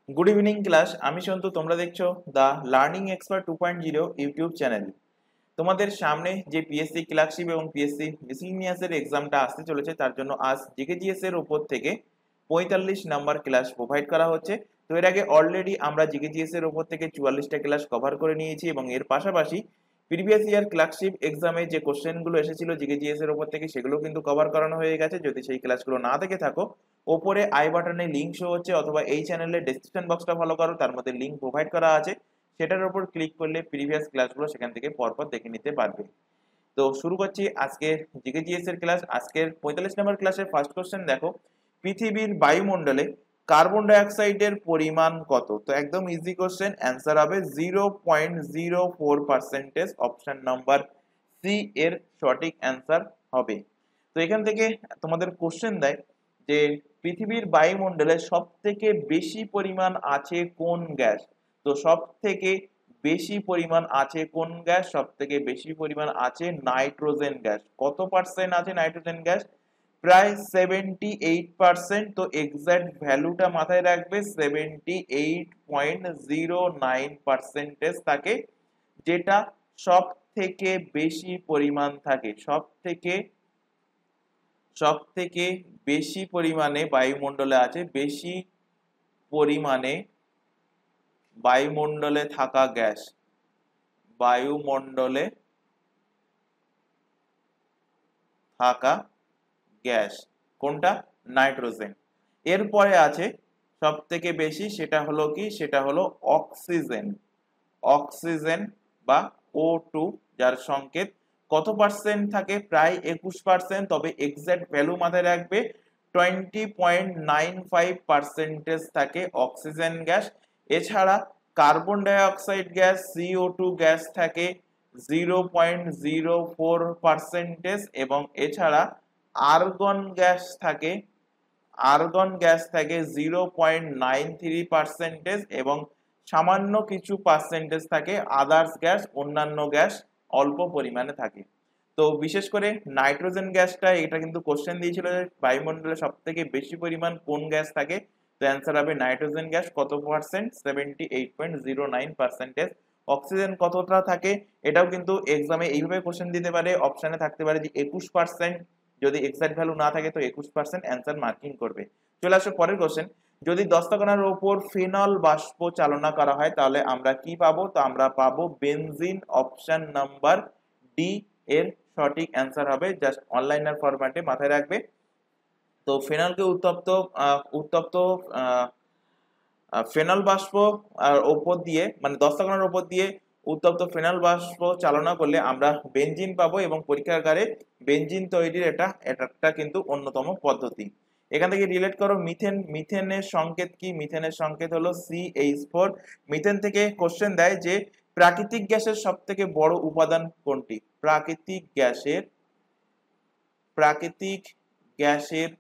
Good evening class. আমি সন্তু, তোমরা দেখছো the learning expert 2.0 YouTube channel. তোমাদের সামনে যে পিএসসি ক্লার্কশিপ এবং পিএসসি মিসেলেনিয়াসের এক্সামটা আসতে চলেছে, তার জন্য আজ জিকেজিএস এর উপর থেকে 45 নাম্বার ক্লাস প্রোভাইড করা হচ্ছে। তো এর আগে অলরেডি আমরা জিকেজিএস এর উপর থেকে 44টা ক্লাস কভার করে নিয়েছি এবং এর পাশাপাশি প্রিভিয়াস ইয়ার ক্লার্কশিপ এক্সামে যে কোশ্চেনগুলো এসেছিল জিকেজিএস এর উপর থেকে সেগুলো কিন্তু কভার করানো হয়ে গেছে। যদি সেই ক্লাসগুলো না দেখে থাকো, ওপরে আই বাটনে লিঙ্ক শো হচ্ছে, অথবা এই চ্যানেলের ডেসক্রিপশন বক্সটা ফলো করো, তার মধ্যে লিঙ্ক প্রোভাইড করা আছে। সেটার উপর ক্লিক করলে প্রিভিয়াস ক্লাসগুলো সেখান থেকে পরপর দেখে নিতে পারবে। তো শুরু করছি আজকের জিকেজিএস এর ক্লাস। আজকের 45 নম্বর ক্লাসের ফার্স্ট কোশ্চেন দেখো, পৃথিবীর বায়ুমণ্ডলে কার্বন ডাইঅক্সাইডের পরিমাণ কত? তো একদম ইজি কোশ্চেন, অ্যান্সার হবে 0.04%। অপশন নাম্বার সি এর সঠিক অ্যান্সার হবে। তো এখান থেকে তোমাদের কোশ্চেন দেয় যে পৃথিবীর বায়ুমণ্ডলে সব থেকে বেশি পরিমাণ আছে কোন গ্যাস? তো সব থেকে বেশি পরিমাণ আছে কোন গ্যাস? সব থেকে বেশি পরিমাণ আছে নাইট্রোজেন গ্যাস। কত পার্সেন্ট আছে নাইট্রোজেন গ্যাস? প্রায় 78%। তো এক্সাক্ট ভ্যালুটা মাথায় রাখবে, 78.09% থাকে, যেটা সব থেকে বেশি পরিমাণ থাকে। সব থেকে বেশি পরিমাণে বায়ুমণ্ডলে আছে, বেশি পরিমাণে বায়ুমণ্ডলে থাকা গ্যাস, বায়ুমণ্ডলে থাকা গ্যাস কোনটা? নাইট্রোজেন। এরপরে আছে সব থেকে বেশি, সেটা হলো কি? সেটা হলো অক্সিজেন। অক্সিজেন বা O2, যার সংকেত কত পার্সেন্ট থাকে? প্রায় 21%। তবে এক্সাক্ট ভ্যালু মাথায় রাখবে, 20.95% থাকে অক্সিজেন গ্যাস। এছাড়া carbon die oxide gas, CO2 gas থাকে 0.04%। এবং এছাড়া আর্গন গ্যাস থাকে, 0.93%। এবং সামান্য কিছু পার্সেন্টেজ থাকে আদার্স গ্যাস, অন্যান্য গ্যাস অল্প পরিমাণে থাকে। তো বিশেষ করে নাইট্রোজেন গ্যাসটা, এটা কিন্তু কোশ্চেন দিয়েছিল যে বায়ুমণ্ডলে সব থেকে বেশি পরিমাণ কোন গ্যাস থাকে। তো অ্যান্সার হবে নাইট্রোজেন গ্যাস। কত পার্সেন্ট? 78.09%। অক্সিজেন কতটা থাকে? এটাও কিন্তু এক্সামে এইভাবে কোশ্চেন দিতে পারে, অপশনে থাকতে পারে যে 21%। যদি এক্সাক্ট ভ্যালু না থাকে তো 21% অ্যান্সার মার্কিং করবে। চলে আসো পরের কোশ্চেন। যদি দস্তকণার উপর ফেনল বাষ্প চালনা করা হয় তাহলে আমরা কি পাবো? তো আমরা পাবো বেনজিন। অপশন নাম্বার ডি এর সঠিক অ্যান্সার হবে। জাস্ট অনলাইনার ফরম্যাটে মাথায় রাখবে। তো ফেনলকে উত্তপ্ত ফেনল বাষ্প ওপর দিয়ে, মানে দস্তকণার উপর দিয়ে উত্তপ্ত ফেনল বাষ্প চালনা করলে আমরা বেনজিন পাবো, এবং পরীক্ষাগারে বেনজিন তৈরির এটা কিন্তু অন্যতম পদ্ধতি। এখান থেকে রিলেট করো মিথেন। মিথেনের সংকেত কি? মিথেনের সংকেত হলো CH4। মিথেন থেকে কোশ্চেন দেয় যে প্রাকৃতিক গ্যাসের সব থেকে বড় উপাদান কোনটি? প্রাকৃতিক গ্যাসের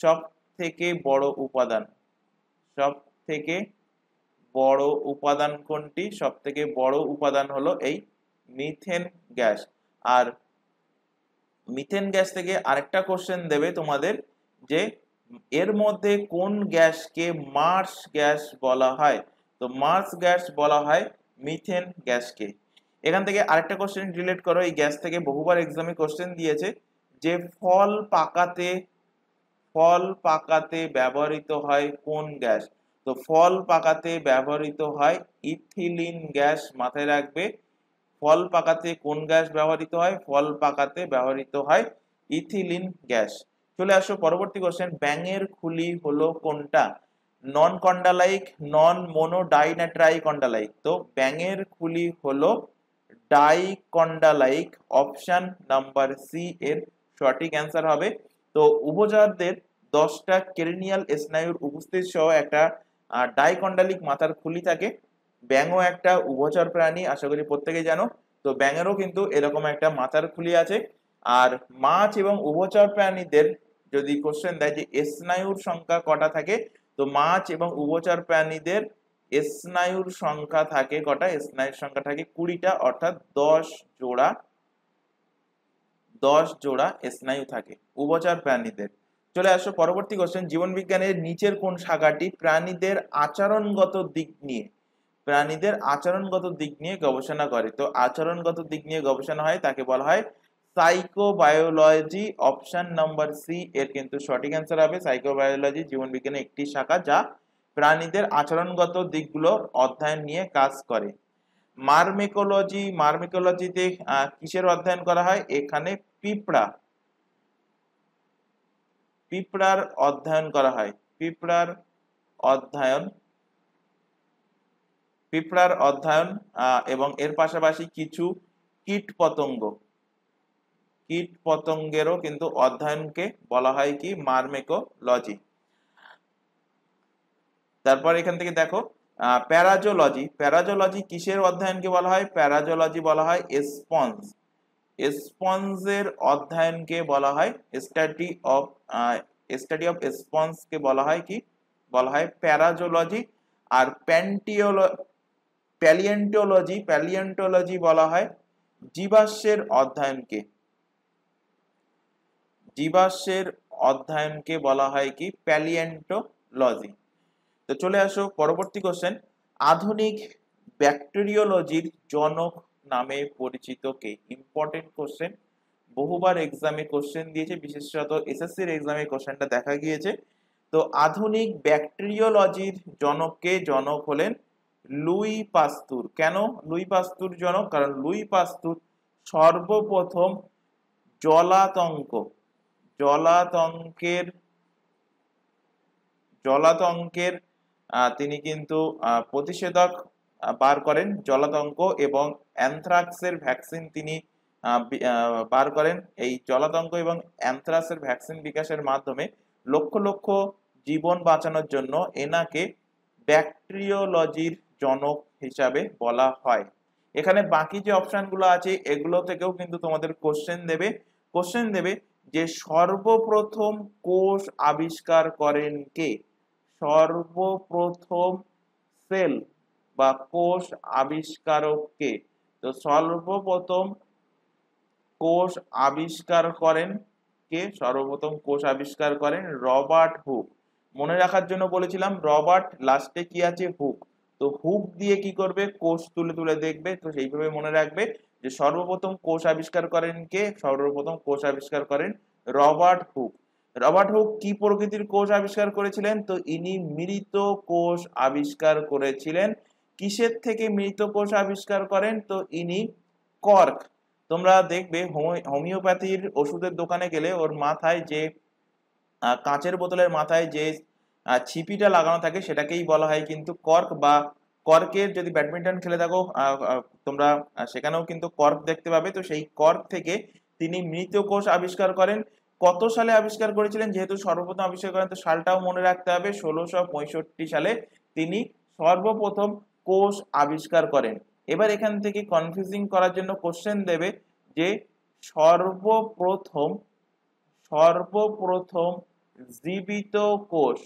সব থেকে বড় উপাদান, সব থেকে বড় উপাদান কোনটি? সব থেকে বড় উপাদান হলো এই মিথেন গ্যাস। আর মিথেন গ্যাস থেকে আরেকটা কোশ্চেন দেবে তোমাদের যে এর মধ্যে কোন গ্যাসকে মার্স গ্যাস বলা হয়? তো মার্স গ্যাস বলা হয় মিথেন গ্যাসকে। এখান থেকে আরেকটা কোশ্চেন রিলেট করো, এই গ্যাস থেকে বহুবার এক্সামে কোশ্চেন দিয়েছে যে ফল পাকাতে ব্যবহৃত হয় কোন গ্যাস? তো ফল পাকাতে ব্যবহৃত হয় ইথিলিন গ্যাস। মাথায় রাখবে, ফল পাকাতে কোন গ্যাস ব্যবহৃত হয়? ফল পাকাতে ব্যবহৃত হয় ইথিলিন গ্যাস। চলে আসো পরবর্তী কোশ্চেন। ব্যাঙের খুলি হলো কোনটা? নন কন্ডালাইক, নন মোনো, ডাই না ট্রাই কন্ডালাইক? তো ব্যাঙের খুলি হলো ডাই কন্ডালাইক। অপশন নাম্বার সি এর সঠিক অ্যান্সার হবে। তো উভচরদের 10টা ক্রেনিয়াল স্নায়ুর উপস্থিত সহ একটা ডাইকন্ডালিক মাথার খুলি থাকে। ব্যাঙও একটা উভচর প্রাণী, আশা করি প্রত্যেকেই জানো। তো ব্যাঙেরও কিন্তু এরকম একটা মাথার খুলি আছে। আর মাছ এবং উভচর প্রাণীদের যদি কোশ্চেন দেয় যে স্নায়ুর সংখ্যা কটা থাকে, তো মাছ এবং উভচর প্রাণীদের স্নায়ুর সংখ্যা থাকে কটা? স্নায়ুর সংখ্যা থাকে 20টা, অর্থাৎ 10 জোড়া স্নায়ু থাকে উভচর প্রাণীদের। চলে আসো পরবর্তী কোশ্চেন, জীবন বিজ্ঞানের নিচের কোন শাখাটি প্রাণীদের আচরণগত দিক নিয়ে গবেষণা করে? তো আচরণগত দিক নিয়ে গবেষণা হয় তাকে বলা হয় সাইকোবায়োলজি। অপশন নাম্বার সি এর কিন্তু সঠিক অ্যান্সার হবে। সাইকোবায়োলজি জীবন বিজ্ঞানের একটি শাখা যা প্রাণীদের আচরণগত দিকগুলোর অধ্যয়ন নিয়ে কাজ করে। মারমেকোলজিতে কিসের অধ্যয়ন করা হয়? এখানে পিঁপড়ার অধ্যয়ন করা হয়। পিঁপড়ার অধ্যয়ন এবং এর পাশাপাশি কিছু কীটপতঙ্গেরও কিন্তু অধ্যয়নকে বলা হয় কি? মারমেকোলজি। তারপর এখান থেকে দেখো প্যারাজোলজি কিসের অধ্যয়নকে বলা হয়? প্যারাজোলজি বলা হয় স্পঞ্জের অধ্যয়নকে বলা হয় স্টাডি অফ স্পঞ্জকে বলা হয় কি? বলা হয় প্যারাজোলজি। আর প্যালিয়েন্টোলজি বলা হয় জীবাশ্মের অধ্যয়নকে বলা হয় কি? প্যালিয়েন্টোলজি। তো চলে আসো পরবর্তী কোশ্চেন, আধুনিক ব্যাকটেরিওলজির জনক নামে পরিচিত কে? ইম্পর্টেন্ট কোশ্চেন, বহুবার এক্সামে কোশ্চেন দিয়েছে, বিশেষত এসএসসির এক্সামে কোশ্চেনটা দেখা গিয়েছে। তো আধুনিক ব্যাকটেরিওলজির জনক হলেন লুই পাস্তুর। কেন লুই পাস্তুর জনক? কারণ লুই পাস্তুর সর্বপ্রথম জলাতঙ্কের তিনি কিন্তু প্রতিষেধক বার করেন। জলাতঙ্ক এবং অ্যানথ্রাক্সের ভ্যাকসিন তিনি বার করেন। এই জলাতঙ্ক এবং অ্যানথ্রাক্সের ভ্যাকসিন বিকাশের মাধ্যমে লক্ষ লক্ষ জীবন বাঁচানোর জন্য এনাকে ব্যাকটেরিওলজির জনক হিসাবে বলা হয়। এখানে বাকি যে অপশনগুলো আছে এগুলো থেকেও কিন্তু তোমাদের কোশ্চেন দেবে যে সর্বপ্রথম কোষ আবিষ্কার করেন কে? সর্বপ্রথম সেল বা কোষ আবিষ্কারক কে? তো সর্বপ্রথম কোষ আবিষ্কার করেন কে? সর্বপ্রথম কোষ আবিষ্কার করেন রবার্ট হুক। মনে রাখার জন্য বলেছিলাম রবার্ট, লাস্টে কি আছে? হুক। তো হুক দিয়ে কি করবে? কোষ তুলে তুলে দেখবে। তো সেইভাবে মনে রাখবে যে সর্বপ্রথম কোষ আবিষ্কার করেন কে? সর্বপ্রথম কোষ আবিষ্কার করেন রবার্ট হুক। রবার্ট হুক কি প্রকৃতির কোষ আবিষ্কার করেছিলেন? তো ইনি মৃত কোষ আবিষ্কার করেছিলেন। কিসের থেকে মৃত কোষ আবিষ্কার করেন? তো ইনি কর্ক। তোমরা দেখবে হোমিওপ্যাথির ওষুধের দোকানে গেলে ওর মাথায় যে কাঁচের বোতলের মাথায় যে ছিপিটা লাগানো থাকে সেটাকেই বলা হয় কিন্তু কর্ক। বা কর্কের যদি ব্যাডমিন্টন খেলে থাকো তোমরা সেখানেও কিন্তু কর্ক দেখতে পাবে। তো সেই কর্ক থেকে তিনি মৃত কোষ আবিষ্কার করেন। কত সালে আবিষ্কার করেছিলেন? যেহেতু সর্বপ্রথম আবিষ্কার করেন তো সালটাও মনে রাখতে হবে। 1665 সালে তিনি সর্বপ্রথম কোষ আবিষ্কার করেন। এবার এখান থেকে কনফিউজিং করার জন্য কোশ্চেন দেবে যে সর্বপ্রথম জীবিত কোষ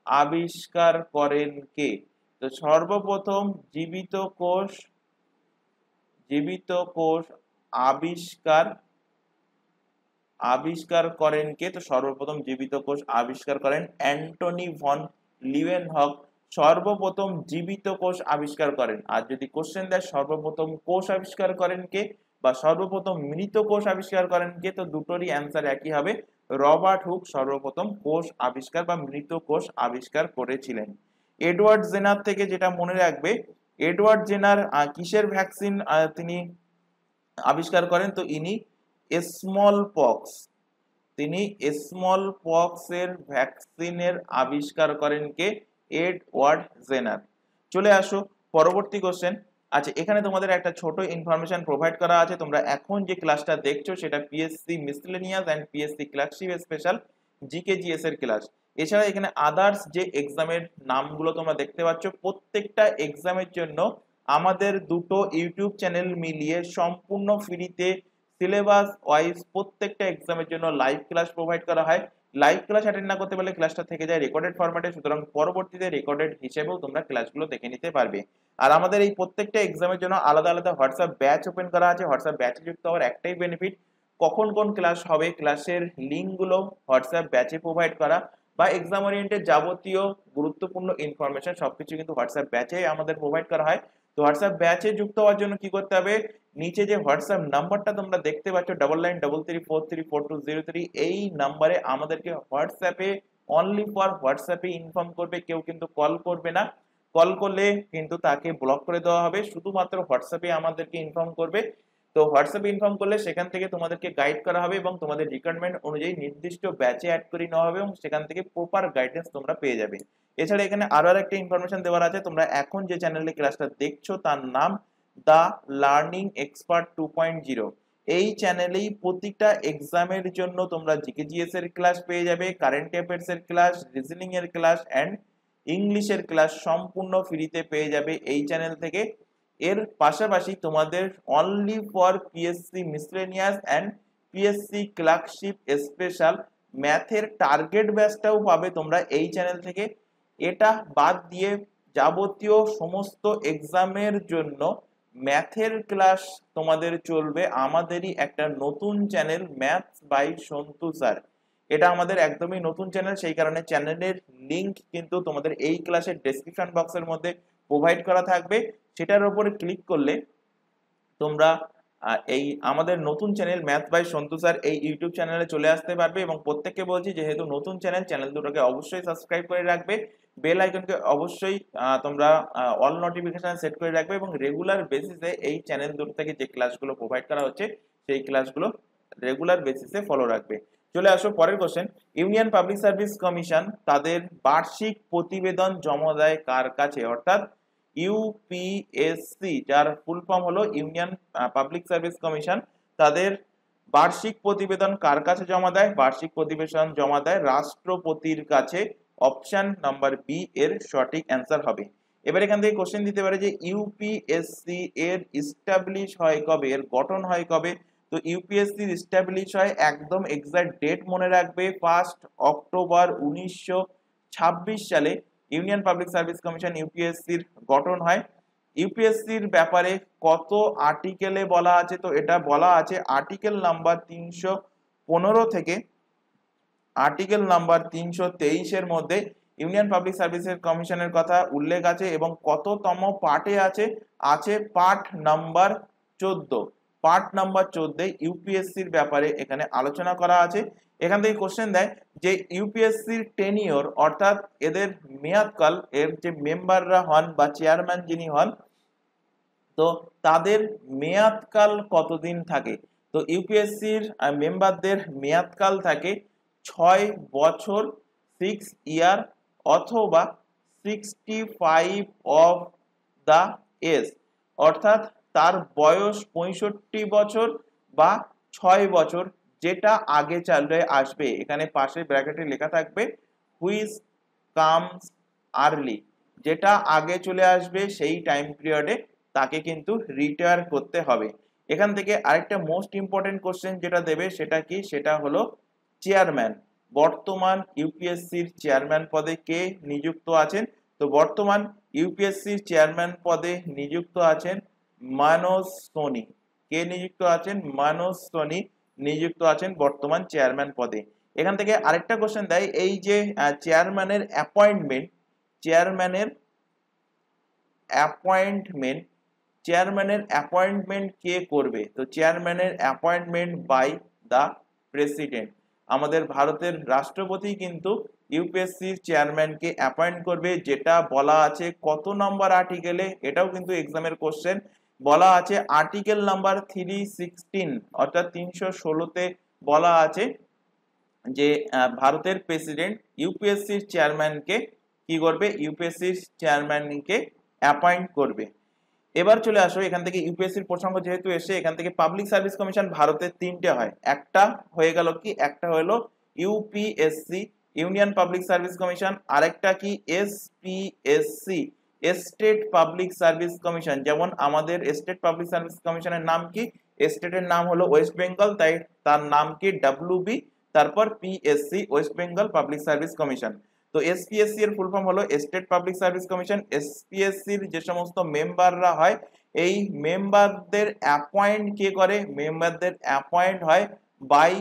আবিষ্কার করেন কে? তো সর্বপ্রথম জীবিত কোষ আবিষ্কার করেন কে? তো সর্বপ্রথম জীবিত কোষ আবিষ্কার করেন অ্যান্টনি ভন লিউয়েনহক। সর্বপ্রথম জীবিত কোষ আবিষ্কার করেন। আর যদি কোশ্চেন দেয় সর্বপ্রথম কোষ আবিষ্কার করেন কে বা সর্বপ্রথম মৃত কোষ আবিষ্কার করেন কে, তো দুটোরই অ্যান্সার একই হবে। রবার্ট হুক সর্বপ্রথম কোষ আবিষ্কার বা মৃত কোষ আবিষ্কার করেছিলেন। এডওয়ার্ড জেনার থেকে যেটা মনে রাখবে, এডওয়ার্ড জেনার কিসের ভ্যাকসিন তিনি আবিষ্কার করেন? তো ইনি স্মল পক্স এর ভ্যাকসিনের আবিষ্কার করেন কে? Edward Jenner. চলে আসো পরবর্তী কোশ্চেন। আচ্ছা, এখানে তোমাদের একটা ছোট ইনফরমেশন প্রোভাইড করা আছে। তোমরা এখন যে ক্লাসটা দেখছো সেটা PSC miscellaneous and PSC clerkship special GKGS এর ক্লাস। এছাড়া এখানে আদার্স যে এক্সামের নামগুলো তোমরা দেখতে পাচ্ছ প্রত্যেকটা এক্সামের জন্য আমাদের দুটো ইউটিউব চ্যানেল মিলিয়ে সম্পূর্ণ ফ্রিতে সিলেবাস ওয়াইজ প্রত্যেকটা এক্সামের জন্য লাইভ ক্লাস প্রোভাইড করা হয়। লাইভ ক্লাস অ্যাটেন্ড না করতে পারলে ক্লাসটা থেকে যায় রেকর্ডেড ফরম্যাটে, সুতরাং পরবর্তীতে রেকর্ডেড হিসেবেও তোমরা ক্লাসগুলো দেখে নিতে পারবে। আর আমাদের এই প্রত্যেকটা এক্সামের জন্য আলাদা আলাদা হোয়াটসঅ্যাপ ব্যাচ ওপেন করা আছে। হোয়াটসঅ্যাপ ব্যাচে যুক্ত হওয়ার একটাই বেনিফিট, কখন কোন ক্লাস হবে, ক্লাসের লিঙ্কগুলো হোয়াটসঅ্যাপ ব্যাচে প্রোভাইড করা, বা এক্সাম ওরিয়েন্টেড যাবতীয় গুরুত্বপূর্ণ ইনফরমেশন সবকিছু কিন্তু হোয়াটসঅ্যাপ ব্যাচে আমাদের প্রোভাইড করা হয়। তো হোয়াটসঅ্যাপ ব্যাচে যুক্ত হওয়ার জন্য কি করতে হবে, নিচে যে হোয়াটসঅ্যাপ নাম্বারটা তোমরা দেখতে পাচ্ছ 9933434203, এই নাম্বারে আমাদেরকে হোয়াটসঅ্যাপে অনলি ফর হোয়াটসঅ্যাপে ইনফর্ম করবে, কেউ কিন্তু কল করবে না। কল করলে কিন্তু তাকে ব্লক করে দেওয়া হবে, শুধুমাত্র হোয়াটসঅ্যাপে আমাদেরকে ইনফর্ম করবে। তো হোয়াটসঅ্যাপে ইনফর্ম করলে সেখান থেকে তোমাদেরকে গাইড করা হবে এবং তোমাদের রিকোয়ারমেন্ট অনুযায়ী নির্দিষ্ট ব্যাচে অ্যাড করে নেওয়া হবে এবং সেখান থেকে প্রপার গাইডেন্স তোমরা পেয়ে যাবে। এছাড়া এখানে আরো একটা ইনফরমেশন দেওয়ার আছে, তোমরা এখন যে চ্যানেলে ক্লাসটা দেখছো তার নাম দা লার্নিং এক্সপার্ট 2.0। এই চ্যানেলেই প্রতিটা এক্সামের জন্য তোমরা জিকেজিএস এর ক্লাস পেয়ে যাবে, কারেন্ট অ্যাফেয়ার্স এর ক্লাস, রিজনিং এর ক্লাস এন্ড ইংলিশের ক্লাস সম্পূর্ণ ফ্রিতে পেয়ে যাবে এই চ্যানেল থেকে। এর পাশাপাশি তোমাদের only for PSC miscellaneous and PSC clerkship special ম্যাথের টার্গেট ব্যাচটাও পাবে তোমরা এই চ্যানেল থেকে। এটা বাদ দিয়ে যাবতীয় সমস্ত এক্সামের জন্য ম্যাথের ক্লাস তোমাদের চলবে আমাদেরই একটা নতুন channel maths by Santu sir. এটা আমাদের একদমই নতুন চ্যানেল, সেই কারণে চ্যানেলের লিংক কিন্তু তোমাদের এই ক্লাসের ডেসক্রিপশন বক্সের মধ্যে প্রোভাইড করা থাকবে। সেটার উপরে ক্লিক করলে তোমরা এই আমাদের নতুন channel math by Santu sir এই ইউটিউব চ্যানেলে চলে আসতে পারবে। এবং প্রত্যেককে বলছি, যেহেতু নতুন চ্যানেল দুটোকে অবশ্যই সাবস্ক্রাইব করে রাখবে, বেল আইকনকে অবশ্যই তোমরা অল নোটিফিকেশন সেট করে রাখবে এবং রেগুলার বেসিসে এই চ্যানেল দুটো থেকে যে ক্লাসগুলো প্রোভাইড করা হচ্ছে সেই ক্লাসগুলো রেগুলার বেসিসে ফলো রাখবে। চলে আসো পরের question. Union public service commission তাদের বার্ষিক প্রতিবেদন জমা দেয় কার কাছে? অর্থাৎ ইউপিএসসি, যার ফুল ফর্ম হলো ইউনিয়ন পাবলিক সার্ভিস কমিশন, তাদের বার্ষিক প্রতিবেদন কার কাছে জমা দেয়? বার্ষিক প্রতিবেদন জমা দেয় রাষ্ট্রপতির কাছে। অপশন নাম্বার বি এর সঠিক অ্যান্সার হবে। এবার এখান থেকে কোশ্চেন দিতে পারে যে ইউপিএসসি এর ইস্টাবলিশ হয় কবে, এর গঠন হয় কবে? তো ইউপিএসসি ইস্টাবলিশ হয়, একদম এক্সাক্ট ডেট মনে রাখবে, 1 অক্টোবর 1926 সালে ইউনিয়ন পাবলিক সার্ভিস কমিশন ইউপিএসসির গঠন হয়। ইউপিএসসির ব্যাপারে কত আর্টিকেলে বলা আছে? তো এটা বলা আছে আর্টিকেল নাম্বার 315 থেকে আর্টিকেল নাম্বার 323 এর মধ্যে ইউনিয়ন পাবলিক সার্ভিসেস কমিশনের কথা উল্লেখ আছে। এবং কততম পার্টে আছে? আছে পার্ট নাম্বার 14। পার্ট নাম্বার 14 ইউপিএসসির ব্যাপারে এখানে আলোচনা করা আছে। এখান থেকে কোশ্চেন দেয় যে ইউপিএসসির টেনিওর অর্থাৎ এদের মেয়াদকাল, এর যে মেম্বাররা হন বা চেয়ারম্যান যিনি হন, তো তাদের মেয়াদকাল কতদিন থাকে? তো ইউপিএসসির মেম্বারদের মেয়াদকাল থাকে 6 বছর, 6 ইয়ার, অথবা 65 অফ দা এজ, অর্থাৎ তার বয়স 65 বছর বা 6 বছর, যেটা আগে চলে আসবে। এখানে পাশে ব্র্যাকেটে লেখা থাকবে হুইচ কামস আর্লি, যেটা আগে চলে আসবে সেই টাইম পিরিয়ডে তাকে কিন্তু রিটায়ার করতে হবে। এখান থেকে আরেকটা মোস্ট ইম্পর্টেন্ট কোশ্চেন যেটা দেবে সেটা কি? সেটা হলো চেয়ারম্যান। বর্তমান ইউপিএসসির চেয়ারম্যান পদে কে নিযুক্ত আছেন? তো বর্তমান ইউপিএসসির চেয়ারম্যান পদে নিযুক্ত আছেন মানোজ সোনি। কে নিযুক্ত আছেন? মানোজ সোনি নিযুক্ত আছেন বর্তমান চেয়ারম্যান পদে। এখান থেকে আরেকটা কোশ্চেন দেয়, এই যে চেয়ারম্যানের অ্যাপয়েন্টমেন্ট, চেয়ারম্যানের অ্যাপয়েন্টমেন্ট চেয়ারম্যানের অ্যাপয়েন্টমেন্ট কে করবে? তো চেয়ারম্যানের অ্যাপয়েন্টমেন্ট বাই দা প্রেসিডেন্ট। আমাদের ভারতের রাষ্ট্রপতি কিন্তু ইউপিএসসির চেয়ারম্যানকে অ্যাপয়েন্ট করবে, যেটা বলা আছে কত নম্বর আর্টিকেলে? এটাও কিন্তু এক্সামের কোশ্চেন। বলা আছে আর্টিকেল নাম্বার 316 অর্থাৎ 316তে বলা আছে যে ভারতের প্রেসিডেন্ট ইউপিএসসির চেয়ারম্যানকে কি করবে? ইউপিএসসির চেয়ারম্যানকে অ্যাপয়েন্ট করবে। এবার চলে আসো এখান থেকে ইউপিএসসির প্রসঙ্গ যেহেতু এসে, এখান থেকে পাবলিক সার্ভিস কমিশন ভারতের 3টে হয়। একটা হয়ে গেল কি? একটা হলো UPSC union public service commission, আরেকটা কি? SPSC state public service commission. যেমন আমাদের স্টেট পাবলিক সার্ভিস কমিশনের নাম কি? স্টেটের নাম হলো ওয়েস্ট বেঙ্গল, তাই তার নাম কি? ডব্লিউবি, তারপর PSC West Bengal public service commission. তো এসপিএসসি এর ফুল ফর্ম হলো স্টেট পাবলিক সার্ভিস কমিশন। এসপিএসসির যে সমস্ত মেম্বাররা হয়, এই মেম্বারদের অ্যাপয়েন্ট কে করে? মেম্বারদের অ্যাপয়েন্ট হয় বাই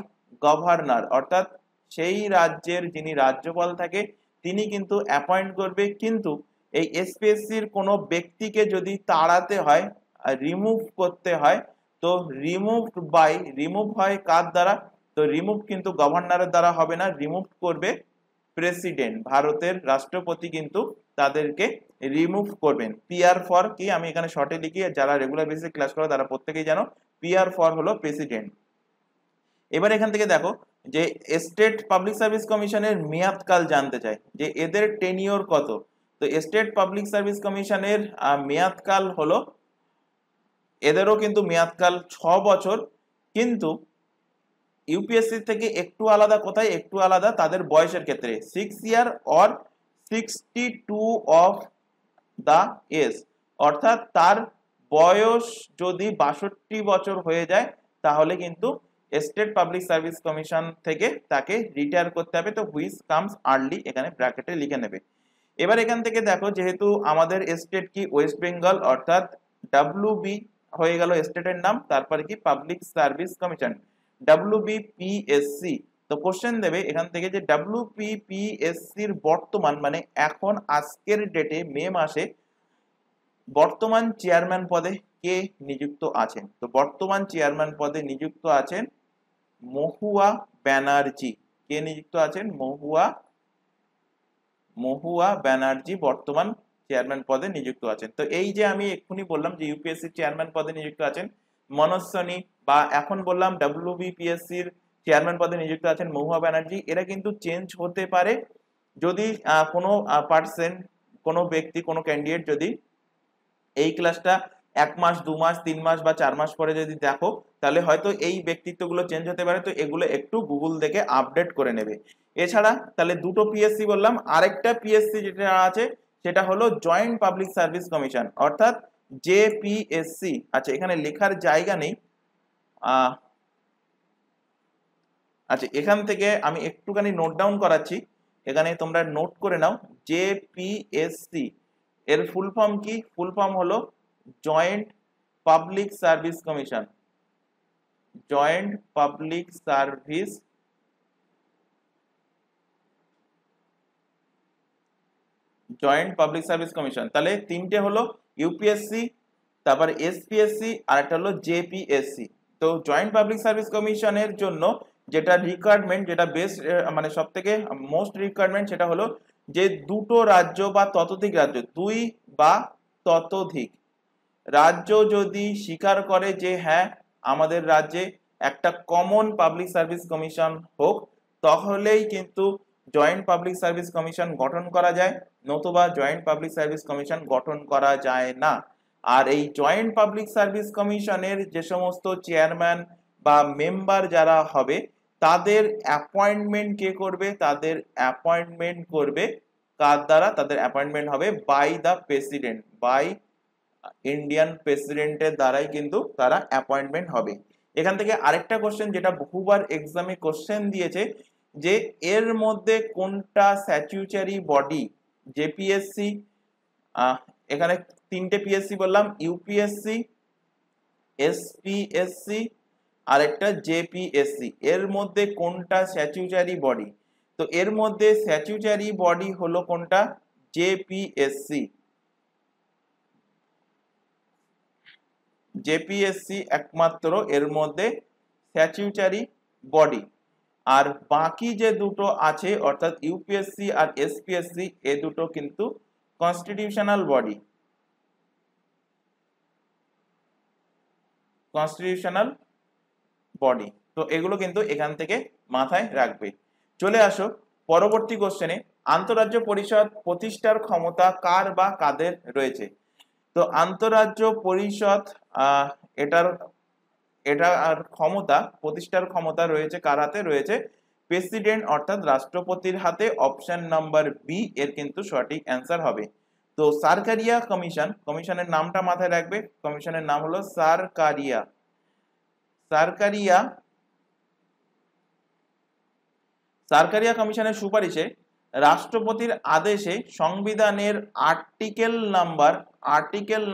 গভর্নর, অর্থাৎ সেই রাজ্যের যিনি রাজ্যপাল থাকে তিনি কিন্তু অ্যাপয়েন্ট করবে। কিন্তু এই এসপিএসসির কোনো ব্যক্তিকে যদি তাড়াতে হয়, রিমুভ করতে হয়, তো রিমুভ হয় কার দ্বারা? তো রিমুভ কিন্তু গভর্নরের দ্বারা হবে না, রিমুভ করবে প্রেসিডেন্ট, ভারতের রাষ্ট্রপতি কিন্তু তাদেরকে রিমুভ করবেন। পিআর ফর কি, আমি এখানে শর্টে লিখি, যারা রেগুলার বেসিসে ক্লাস করে তারা প্রত্যেকেই জানো, পিআর ফর হলো প্রেসিডেন্ট। এবার এখান থেকে দেখো যে স্টেট পাবলিক সার্ভিস কমিশনের মেয়াদকাল জানতে চাই যে এদের টেনিওর কত। তো স্টেট পাবলিক সার্ভিস কমিশনের মেয়াদকাল হলো, এদেরও কিন্তু মেয়াদকাল 6 বছর, কিন্তু ইউপিএসসি থেকে একটু আলাদা। কোথায় একটু আলাদা? তাদের বয়সের ক্ষেত্রে 6 year or 62 of the age, অর্থাৎ তার বয়স যদি 62 বছর হয়ে যায় তাহলে কিন্তু স্টেট পাবলিক সার্ভিস কমিশন থেকে তাকে রিটায়ার করতে হবে। তো হুইচ কামস আর্লি এখানে ব্র্যাকেটে লিখে নেবে। এবার এখান থেকে দেখো যেহেতু আমাদের স্টেট কি ওয়েস্ট বেঙ্গল, অর্থাৎ ডাব্লিউবি হয়ে গেল স্টেটের নাম, তারপরে কি পাবলিক সার্ভিস কমিশন ডাব্লিউবিপিএসসি। তো কোশ্চেন দেবে এখান থেকে যে ডাব্লিউবিপিএসসির বর্তমান মানে এখন আজকের ডেটে মে মাসে বর্তমান চেয়ারম্যান পদে কে নিযুক্ত আছেন? তো বর্তমান চেয়ারম্যান পদে নিযুক্ত আছেন মহুয়া ব্যানার্জি। কে নিযুক্ত আছেন? মহুয়া ব্যানার্জি বর্তমান চেয়ারম্যান পদে নিযুক্ত আছেন। তো এই যে আমি এক্ষুনি বললাম যে ইউপিএসসি চেয়ারম্যান পদে নিযুক্ত আছেন মনোজ সোনি, বা এখন বললাম ডাব্লিউবিপিএসসির চেয়ারম্যান পদে নিযুক্ত আছেন মহুয়া ব্যানার্জি, এরা কিন্তু চেঞ্জ হতে পারে যদি কোনো পার্সন, কোনো ব্যক্তি, কোনো ক্যান্ডিডেট যদি এই ক্লাসটা 1 মাস 2 মাস 3 মাস বা 4 মাস পরে যদি দেখো তাহলে হয়তো এই ব্যক্তিত্বগুলো চেঞ্জ হতে পারে। তো এগুলো একটু গুগল দেখে আপডেট করে নেবে। এছাড়া তাহলে দুটো পিএসসি বললাম, আরেকটা পিএসসি যেটা আছে সেটা হলো জয়েন্ট পাবলিক সার্ভিস কমিশন, অর্থাৎ জেপিএসসি। আচ্ছা এখানে লেখার জায়গা নেই, আচ্ছা এখান থেকে আমি একটুখানি নোট ডাউন করাচ্ছি, এখানে তোমরা নোট করে নাও। জেপিএসসি এর ফুল ফর্ম কি? ফুল ফর্ম হলো joint public service commission, joint public service commission. তাহলে তিনটে হলো ইউপিএসসি, তারপরে এসপিএসসি, আর একটা হলো জেপিএসসি। তো জয়েন্ট পাবলিক সার্ভিস কমিশনের জন্য যেটা রিকোয়ারমেন্ট, যেটা বেস্ট মানে সব থেকে মোস্ট রিকোয়ারমেন্ট, সেটা হলো যে দুটো রাজ্য বা ততোধিক রাজ্য, 2 বা ততোধিক রাজ্য যদি স্বীকার করে যে হ্যাঁ আমাদের রাজ্যে একটা কমন পাবলিক সার্ভিস কমিশন হোক, তাহলেই কিন্তু জয়েন্ট পাবলিক সার্ভিস কমিশন গঠন করা যায়, নতুবা জয়েন্ট পাবলিক সার্ভিস কমিশন গঠন করা যায় না। আর এই জয়েন্ট পাবলিক সার্ভিস কমিশনের যে সমস্ত চেয়ারম্যান বা মেম্বার যারা হবে তাদের অ্যাপয়েন্টমেন্ট কে করবে? তাদের অ্যাপয়েন্টমেন্ট করবে কার দ্বারা? তাদের অ্যাপয়েন্টমেন্ট হবে by the president, by Indian প্রেসিডেন্টের দ্বারাই কিন্তু তারা অ্যাপয়েন্টমেন্ট হবে। এখান থেকে আরেকটা কোশ্চেন যেটা বহুবার এক্সামে কোশ্চেন দিয়েছে যে এর মধ্যে কোনটা স্ট্যাটিউটরি বডি? জেপিএসসি, এখানে তিনটে পিএসসি বললাম, ইউপিএসসি, এসপিএসসি আর একটা জেপিএসসি, এর মধ্যে কোনটা স্ট্যাটিউটরি বডি? তো এর মধ্যে স্ট্যাটিউটরি বডি হলো কোনটা? জেপিএসসি। জেপিএসসি একমাত্র এর মধ্যে স্ট্যাটিউটরি বডি, আর বাকি যে দুটো আছে অর্থাৎ ইউপিএসসি আর এসপিএসসি এ দুটো কিন্তু কনস্টিটিউশনাল বডি, কনস্টিটিউশনাল বডি। তো এগুলো কিন্তু এখান থেকে মাথায় রাখবে। চলে আসো পরবর্তী কোশ্চেনে, আন্তঃরাজ্য পরিষদ প্রতিষ্ঠার ক্ষমতা কার বা কাদের রয়েছে? তো আন্তঃরাজ্য পরিষদ এটার ক্ষমতা, প্রতিষ্ঠার ক্ষমতা রয়েছে কার হাতে? রয়েছে প্রেসিডেন্ট অর্থাৎ রাষ্ট্রপতির হাতে। অপশন নাম্বার বি এর কিন্তু সঠিক অ্যান্সার হবে। তো সরকারিয়া কমিশন, কমিশনের নামটা মাথায় রাখবে, কমিশনের নাম হলো সরকারিয়া। সরকারিয়া কমিশনের সুপারিশে রাষ্ট্রপতির আদেশে সংবিধানের আর্টিকেল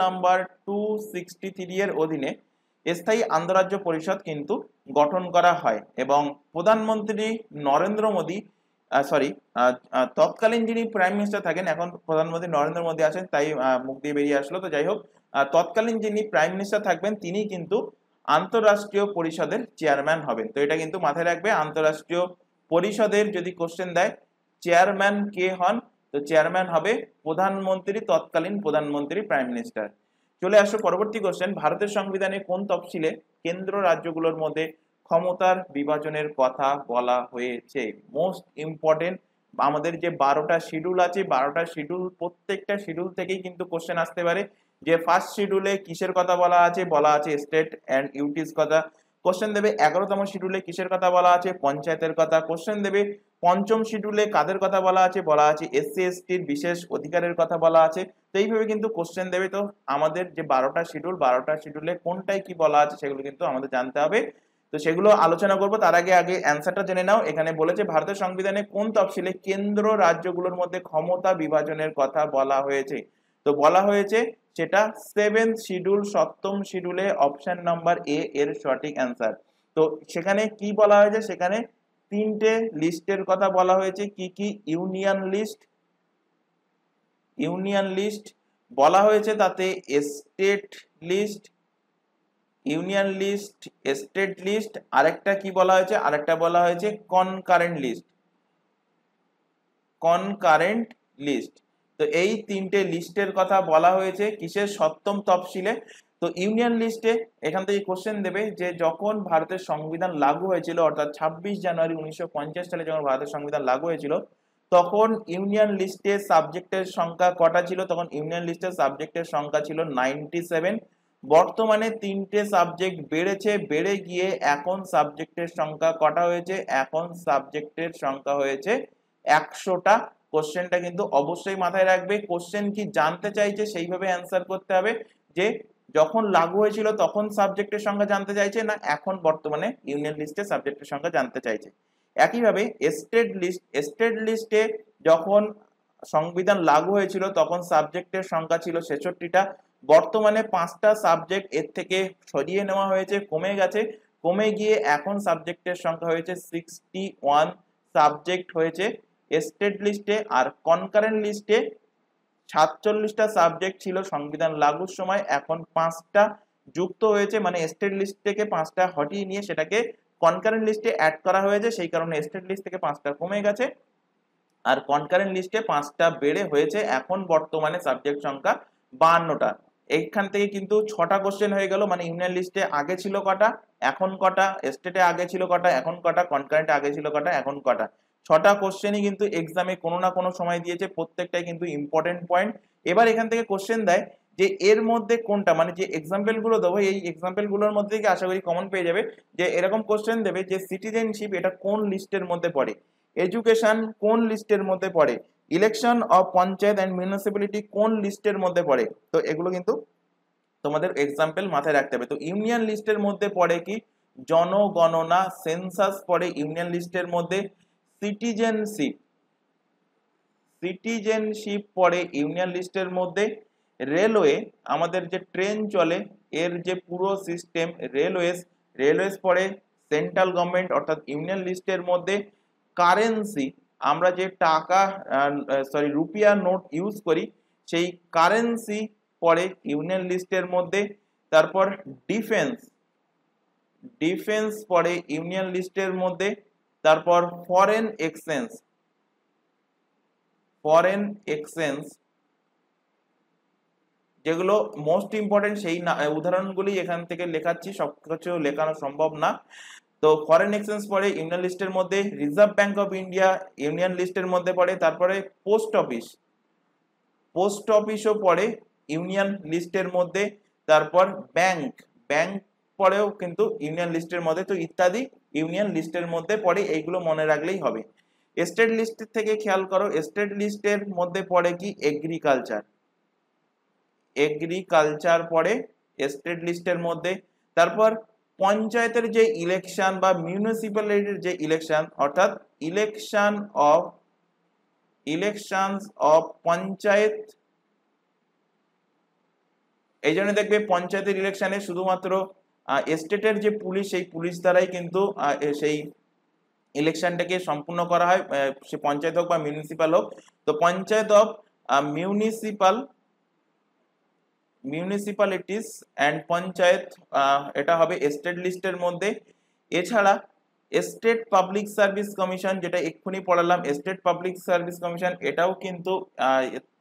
নাম্বার 263 এর অধীনে স্থায়ী আন্তঃরাজ্য পরিষদ কিন্তু গঠন করা হয় এবং প্রধানমন্ত্রী নরেন্দ্র মোদী তৎকালীন যিনি প্রাইম মিনিস্টার থাকেন, এখন প্রধানমন্ত্রী নরেন্দ্র মোদী আছেন তাই মুখ দিয়ে বেরিয়ে আসলো, তো যাই হোক, তৎকালীন যিনি প্রাইম মিনিস্টার থাকবেন তিনি কিন্তু আন্তঃরাষ্ট্রীয় পরিষদের চেয়ারম্যান হবেন। তো এটা কিন্তু মাথায় রাখবে, আন্তঃরাষ্ট্রীয় পরিষদের যদি কোশ্চেন দেয় চেয়ারম্যান কে হন, তো চেয়ারম্যান হবে প্রধানমন্ত্রী, তৎকালীন প্রধানমন্ত্রী, প্রাইম মিনিস্টার। চলে আসো পরবর্তী কোশ্চেন, ভারতের সংবিধানে কোন তফসিলে কেন্দ্র রাজ্যগুলোর মধ্যে ক্ষমতার বিভাজনের কথা বলা হয়েছে? মোস্ট ইম্পর্টেন্ট, আমাদের যে 12টা শিডিউল আছে, 12টা শিডিউল, প্রত্যেকটা শিডিউল থেকেই কিন্তু কোশ্চেন আসতে পারে। যে ফার্স্ট শিডিউলে কিসের কথা বলা আছে? বলা আছে স্টেট অ্যান্ড ইউটিস কথা। কোশ্চেন দেবে 11তম শিডিউলে কিসের কথা বলা আছে? পঞ্চায়েতের কথা। কোশ্চেন দেবে পঞ্চম শিডিউলে কাদের কথা বলা আছে? বলা আছে এসসি এসটির বিশেষ অধিকারের কথা বলা আছে। তো এইভাবে কিন্তু কোশ্চেন দেবে। তো আমাদের যে 12টা শিডিউল, 12টা শিডিউলে কোনটাই কি বলা আছে সেগুলো কিন্তু আমাদের জানতে হবে। তো সেগুলো আলোচনা করবো, তার আগে অ্যান্সারটা জেনে নাও। এখানে বলেছে ভারতের সংবিধানে কোন তফসিলে কেন্দ্র রাজ্যগুলোর মধ্যে ক্ষমতা বিভাজনের কথা বলা হয়েছে? তো বলা হয়েছে সেটা 7th শিডিউল, 7ম শিডিউলে অপশন নাম্বার এ এর সঠিক অ্যান্সার। তো সেখানে কি বলা হয়েছে? সেখানে তিনটে লিস্টের কথা বলা হয়েছে। কি কি? ইউনিয়ন লিস্ট বলা হয়েছে, তাতে state list, union list, state list, আরেকটা কি বলা হয়েছে? আরেকটা বলা হয়েছে কনকারেন্ট লিস্ট। তো এই তিনটে লিস্টের কথা বলা হয়েছে কিসের? 7ম তফসিলে। তো ইউনিয়ন লিস্টে এখান থেকে কোশ্চেন দেবে যে যখন ভারতের সংবিধান লাগু হয়েছিল, অর্থাৎ 26 জানুয়ারি 1950 সালে যখন ভারতের সংবিধান লাগু হয়েছিল, তখন ইউনিয়ন লিস্টে সাবজেক্টের সংখ্যা কটা ছিল? তখন ইউনিয়ন লিস্টের সাবজেক্টের সংখ্যা ছিল 97। বর্তমানে 3টে সাবজেক্ট বেড়েছে, বেড়ে গিয়ে এখন সাবজেক্টের সংখ্যা কটা হয়েছে? এখন সাবজেক্টের সংখ্যা হয়েছে 100টা। কোশ্চেনটা কিন্তু অবশ্যই মাথায় রাখবে। কোশ্চেন কি জানতে চাইছে সেইভাবে অ্যান্সার করতে হবে, যে যখন লাগু হয়েছিল তখন সাবজেক্টের সংখ্যা জানতে চাইছে, না এখন বর্তমানে ইউনিয়ন লিস্টে সাবজেক্টের সংখ্যা জানতে চাইছে। একইভাবে স্টেট লিস্টে যখন সংবিধান লাগু হয়েছিল তখন সাবজেক্টের সংখ্যা ছিল 66টা। বর্তমানে 5টা সাবজেক্ট এর থেকে সরিয়ে নেওয়া হয়েছে, কমে গেছে, কমে গিয়ে এখন সাবজেক্টের সংখ্যা হয়েছে 61 সাবজেক্ট হয়েছে স্টেট লিস্টে। আর কনকারেন্ট লিস্টে 47টা সাবজেক্ট ছিল সংবিধান লাগুর সময়, এখন 5টা যুক্ত হয়েছে, মানে স্টেট লিস্ট থেকে 5টা হটিয়ে নিয়ে সেটাকে কনকারেন্ট লিস্টে অ্যাড করা হয়েছে, সেই কারণে স্টেট লিস্ট থেকে 5টা কমে গেছে আর কনকারেন্ট লিস্টে 5টা বেড়ে হয়েছে, এখন বর্তমানে সাবজেক্ট সংখ্যা 52টা। এইখান থেকে কিন্তু 6টা কোশ্চেন হয়ে গেল, মানে ইউনিয়ন লিস্টে আগে ছিল কটা, এখন কটা, স্টেটে আগে ছিল কটা, এখন কটা, কনকারেন্টে আগে ছিল কটা, এখন কটা। 6টা কোশ্চেনই কিন্তু এক্সামে কোনো না কোনো সময় দিয়েছে, প্রত্যেকটাই কিন্তু ইম্পর্টেন্ট পয়েন্ট। এবার এখান থেকে কোশ্চেন দেয় যে এর মধ্যে কোনটা, মানে যে এক্সাম্পল গুলো দেবো এই এক্সাম্পল গুলোর মধ্যে থেকে আশা করি কমন পেয়ে যাবে। যে এরকম কোশ্চেন দেবে যে সিটিজেনশিপ এটা কোন লিস্টের মধ্যে পড়ে, এডুকেশন কোন লিস্টের মধ্যে পড়ে, election of panchayat and municipality কোন লিস্টের মধ্যে পড়ে। তো এগুলো কিন্তু তোমাদের এক্সাম্পল মাথায় রাখতে হবে। তো ইউনিয়ন লিস্টের মধ্যে পড়ে কি? জনগণনা, সেন্সাস পড়ে ইউনিয়ন লিস্টের মধ্যে। সিটিজেনশিপ পড়ে ইউনিয়ন লিস্টের মধ্যে। রেলওয়ে, আমাদের যে ট্রেন চলে এর যে পুরো সিস্টেম, রেলওয়েজ পড়ে সেন্ট্রাল গভর্নমেন্ট অর্থাৎ ইউনিয়ন লিস্টের মধ্যে। কারেন্সি, আমরা যে টাকা রুপিয়া নোট ইউজ করি সেই কারেন্সি পড়ে ইউনিয়ন লিস্টের মধ্যে। তারপর ডিফেন্স পড়ে ইউনিয়ন লিস্টের মধ্যে। তারপর ফরেন এক্সচেঞ্জ যেগুলো মোস্ট ইম্পর্টেন্ট সেই উদাহরণগুলি এখান থেকে লেখাচ্ছি, সবকিছু লেখানো সম্ভব না। তো ফরেন এক্সচেঞ্জ পড়ে ইউনিয়ন লিস্টের মধ্যে। Reserve bank of India union লিস্টের মধ্যে পড়ে। তারপরে পোস্ট অফিসও পড়ে ইউনিয়ন লিস্টের মধ্যে। তারপর ব্যাংক পড়েও কিন্তু ইউনিয়ন লিস্টের মধ্যে। তো ইত্যাদি ইউনিয়ন লিস্টের মধ্যে পড়ে, এইগুলো মনে রাখলেই হবে। স্টেট লিস্ট থেকে খেয়াল করো, স্টেট লিস্টের মধ্যে পড়ে কি? এগ্রিকালচার পড়ে স্টেট লিস্টের মধ্যে। তারপর পঞ্চায়েতের যে ইলেকশন বা মিউনিসিপ্যালিটির যে ইলেকশন, অর্থাৎ ইলেকশনস অফ পঞ্চায়েত, এই জন্য দেখবে পঞ্চায়েতের ইলেকশনে শুধুমাত্র স্টেটের যে পুলিশ, সেই পুলিশ দ্বারাই কিন্তু সেই ইলেকশনটাকে সম্পূর্ণ করা হয়, সে পঞ্চায়েত হোক বা মিউনিসিপাল হোক। তো পঞ্চায়েত অফ মিউনিসিপালিটিস অ্যান্ড পঞ্চায়েত, এটা হবে স্টেট লিস্টের মধ্যে। এছাড়া স্টেট পাবলিক সার্ভিস কমিশন, যেটা এক্ষুনি পড়ালাম, স্টেট পাবলিক সার্ভিস কমিশন, এটাও কিন্তু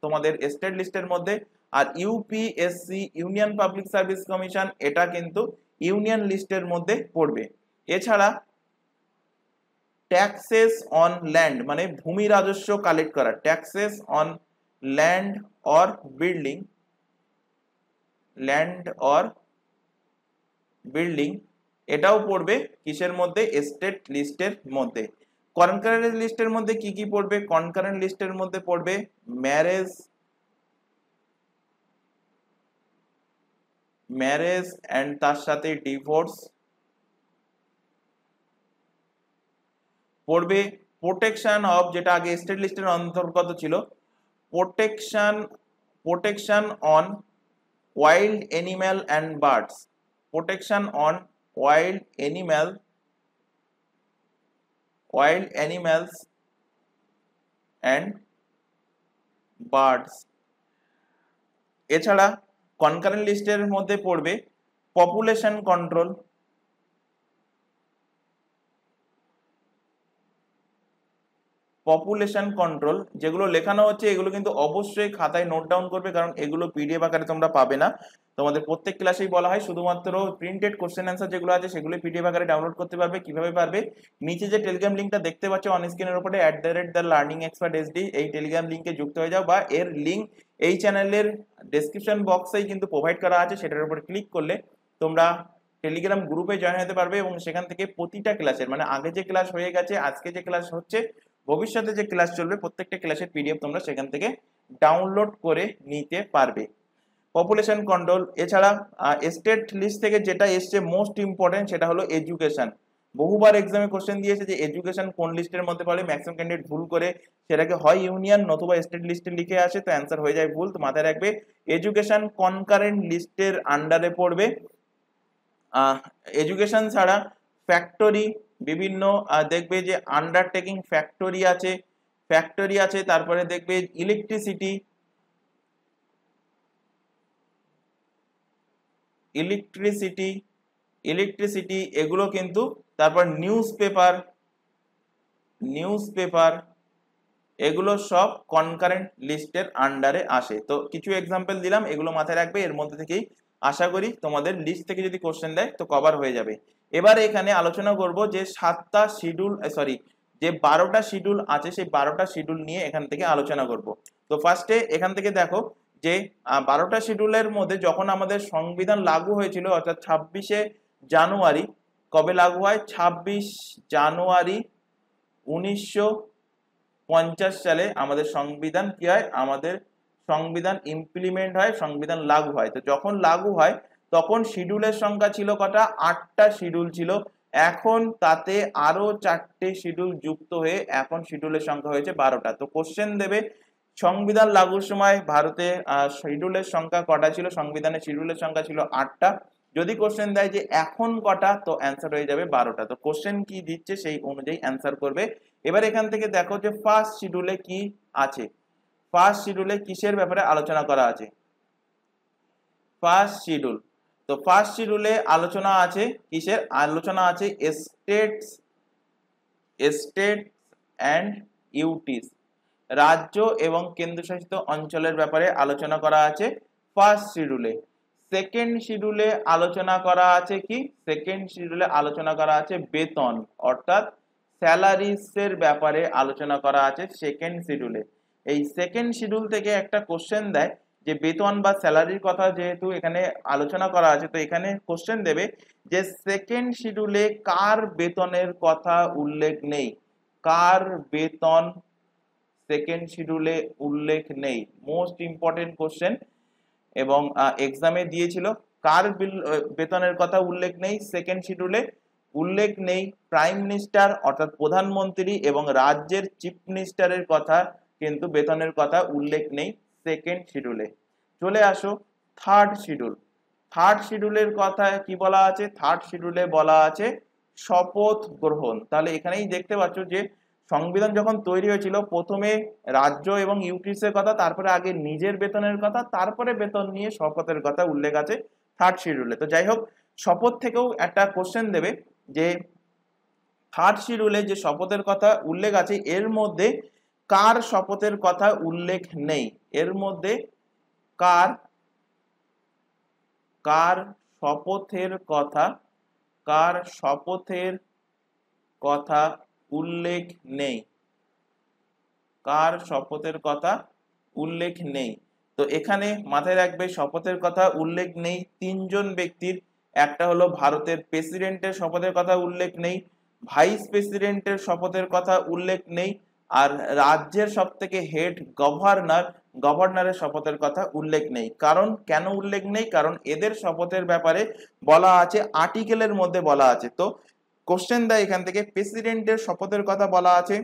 তোমাদের স্টেট লিস্টের মধ্যে। আর UPSC, union public service commission, এটা কিন্তু ইউনিয়ন লিস্টের মধ্যে পড়বে। এছাড়া ট্যাক্সেস অন ল্যান্ড, মানে ভূমি রাজস্ব কালেক্ট করা, taxes on land or building, এটাও পড়বে কিসের মধ্যে? স্টেট লিস্টের মধ্যে। কনকারেন্ট লিস্টের মধ্যে কি কি পড়বে? কনকারেন্ট লিস্টের মধ্যে পড়বে ম্যারেজ এন্ড তার সাথে ডিভোর্স পড়বে। প্রোটেকশন অফ, যেটা আগে স্টেট লিস্টের অন্তর্গত ছিল, protection on wild animal and birds, protection on wild animals and birds। এছাড়া কনকারেন্ট লিস্টের মধ্যে পড়বে পপুলেশন কন্ট্রোল, যেগুলো লেখানো হচ্ছে এগুলো কিন্তু অবশ্যই খাতায় নোট ডাউন করবে, কারণ এগুলো পিডিএফ আকারে তোমরা পাবে না। তোমাদের প্রত্যেক ক্লাসেই বলা হয় শুধুমাত্র প্রিন্টেড কোশ্চেন অ্যান্সার যেগুলো আছে সেগুলো পিডিএফ আকারে ডাউনলোড করতে পারবে। কিভাবে পারবে? নিচে যে টেলিগ্রাম লিঙ্কটা দেখতে পাচ্ছ অন স্ক্রিনের উপরে @theLearningExpertSD, এই টেলিগ্রাম লিঙ্কে যুক্ত হয়ে যাও, বা এর লিঙ্ক এই চ্যানেলের ডেসক্রিপশন বক্সেই কিন্তু প্রোভাইড করা আছে, সেটার উপরে ক্লিক করলে তোমরা টেলিগ্রাম গ্রুপে জয়েন হতে পারবে, এবং সেখান থেকে প্রতিটা ক্লাসের, মানে আগে যে ক্লাস হয়ে গেছে, আজকে যে ক্লাস হচ্ছে, ভবিষ্যতে যে ক্লাস চলবে, প্রত্যেকটা ক্লাসের পিডিএফ তোমরা সেখান থেকে ডাউনলোড করে নিতে পারবে। Population control. এছাড়া স্টেট লিস্ট থেকে যেটা এসছে মোস্ট ইম্পর্টেন্ট, সেটা হলো এডুকেশন। বহুবার এক্সামে কোশ্চেন দিয়েছে যে এডুকেশন কোন লিস্টের মধ্যে পড়ে, ম্যাক্সিমাম ক্যান্ডিডেট ভুল করে সেটাকে হয় ইউনিয়ন নতুবা স্টেট লিস্টে লিখে আসে, তো অ্যান্সার হয়ে যায় ভুল। তো মাথায় রাখবে এডুকেশন কনকারেন্ট লিস্টের আন্ডারে পড়বে। এডুকেশন ছাড়া ফ্যাক্টরি, বিভিন্ন দেখবে যে আন্ডারটেকিং ফ্যাক্টরি আছে, তারপরে দেখবে ইলেকট্রিসিটি, এগুলো কিন্তু, তারপর নিউজ পেপার, এগুলো সব কনকারেন্ট লিস্টের আন্ডারে আসে। তো কিছু এক্সাম্পল দিলাম, এগুলো মাথায় রাখবে, এর মধ্যে থেকেই আশা করি তোমাদের লিস্ট থেকে যদি কোশ্চেন দেয় তো কভার হয়ে যাবে। এবার এখানে আলোচনা করব যে 7টা শিডিউল, যে 12টা শিডিউল আছে, সেই 12টা শিডিউল নিয়ে এখান থেকে আলোচনা করব। তো ফার্স্টে এখান থেকে দেখো যে 12টা শিডিউলের মধ্যে যখন আমাদের সংবিধান লাগু হয়েছিল, অর্থাৎ 26শে জানুয়ারি, কবে লাগু হয়? 26 জানুয়ারি 1950 সালে আমাদের সংবিধান কি হয়? আমাদের সংবিধান ইমপ্লিমেন্ট হয়, সংবিধান লাগু হয়। তো যখন লাগু হয় তখন শিডিউলের সংখ্যা ছিল কটা? 8টা শিডিউল ছিল। এখন তাতে আরো 4টে শিডিউল যুক্ত হয়ে এখন শিডিউলের সংখ্যা হয়েছে 12টা। তো কোশ্চেন দেবে সংবিধান লাগুর সময় ভারতে শিডিউলের সংখ্যা কটা ছিল? সংবিধানের শিডিউলের সংখ্যা ছিল 8টা। যদি কোশ্চেন দেয় যে এখন কটা, তো অ্যান্সার হয়ে যাবে 12টা। তো কোশ্চেন কি দিচ্ছে সেই অনুযায়ী অ্যান্সার করবে। এবার এখান থেকে দেখো যে ফার্স্ট শিডিউলে কি আছে। ফার্স্ট শিডিউলে কিসের ব্যাপারে আলোচনা করা আছে? ফার্স্ট শিডিউল, তো ফার্স্ট শিডিউলে আলোচনা আছে কিসের? আলোচনা আছে স্টেটস অ্যান্ড ইউটিস, রাজ্য এবং কেন্দ্রশাসিত অঞ্চলের ব্যাপারে আলোচনা করা আছে ফার্স্ট শিডিউলে। সেকেন্ড শিডিউলে আলোচনা করা আছে কি? সেকেন্ড শিডিউলে আলোচনা করা আছে বেতন, অর্থাৎ স্যালারিজ এর ব্যাপারে আলোচনা করা আছে সেকেন্ড শিডিউলে। এই সেকেন্ড শিডিউল থেকে একটা কোশ্চেন দেয় যে বেতন বা স্যালারির কথা যেহেতু এখানে আলোচনা করা আছে, তো এখানে কোশ্চেন দেবে যে সেকেন্ড শিডিউলে কার বেতনের কথা উল্লেখ নেই? কার বেতন সেকেন্ড শিডিউলে উল্লেখ নেই? মোস্ট ইম্পর্টেন্ট কোশ্চেন, এবং এক্সামে দিয়েছিল। কার বেতনের কথা উল্লেখ নেই সেকেন্ড শিডিউলে? উল্লেখ নেই প্রাইম মিনিস্টার অর্থাৎ প্রধানমন্ত্রী এবং রাজ্যের চিফ মিনিস্টারের কথা, কিন্তু বেতনের কথা উল্লেখ নেই সেকেন্ড শিডিউলে। চলে আসো থার্ড শিডিউল। থার্ড শিডিউলের কথা কি বলা আছে? থার্ড শিডিউলে বলা আছে শপথ গ্রহণ। তাহলে এখানেই দেখতে পাচ্ছ যে সংবিধান যখন তৈরি হয়েছিল প্রথমে রাজ্য এবং ইউটিসের কথা, তারপরে আগে নিজের বেতনের কথা, তারপরে বেতন নিয়ে শপথের কথা উল্লেখ আছে থার্ড শিডিউলে। তো যাই হোক, শপথ থেকেও একটা কোশ্চেন দেবে যে থার্ড শিডিউলে যে শপথের কথা উল্লেখ আছে এর মধ্যে কার শপথের কথা উল্লেখ নেই? এর মধ্যে কার কার শপথের কথা কার শপথের কথা উল্লেখ নেই? কার শপথের কথা উল্লেখ নেই? তো এখানে মাথায় রাখবে শপথের কথা উল্লেখ নেই তিনজন ব্যক্তির। একটা হলো ভারতের প্রেসিডেন্টের শপথের কথা উল্লেখ নেই, ভাইস প্রেসিডেন্টের শপথের কথা উল্লেখ নেই, আর রাজ্যের সব থেকে হেড গভর্নরের শপথের কথা উল্লেখ নেই। কারণ কেন উল্লেখ নেই? কারণ এদের শপথের ব্যাপারে বলা আছে আর্টিকেলের মধ্যে বলা আছে। তো কোশ্চেন দেয় এখান থেকে, প্রেসিডেন্টের শপথের কথা বলা আছে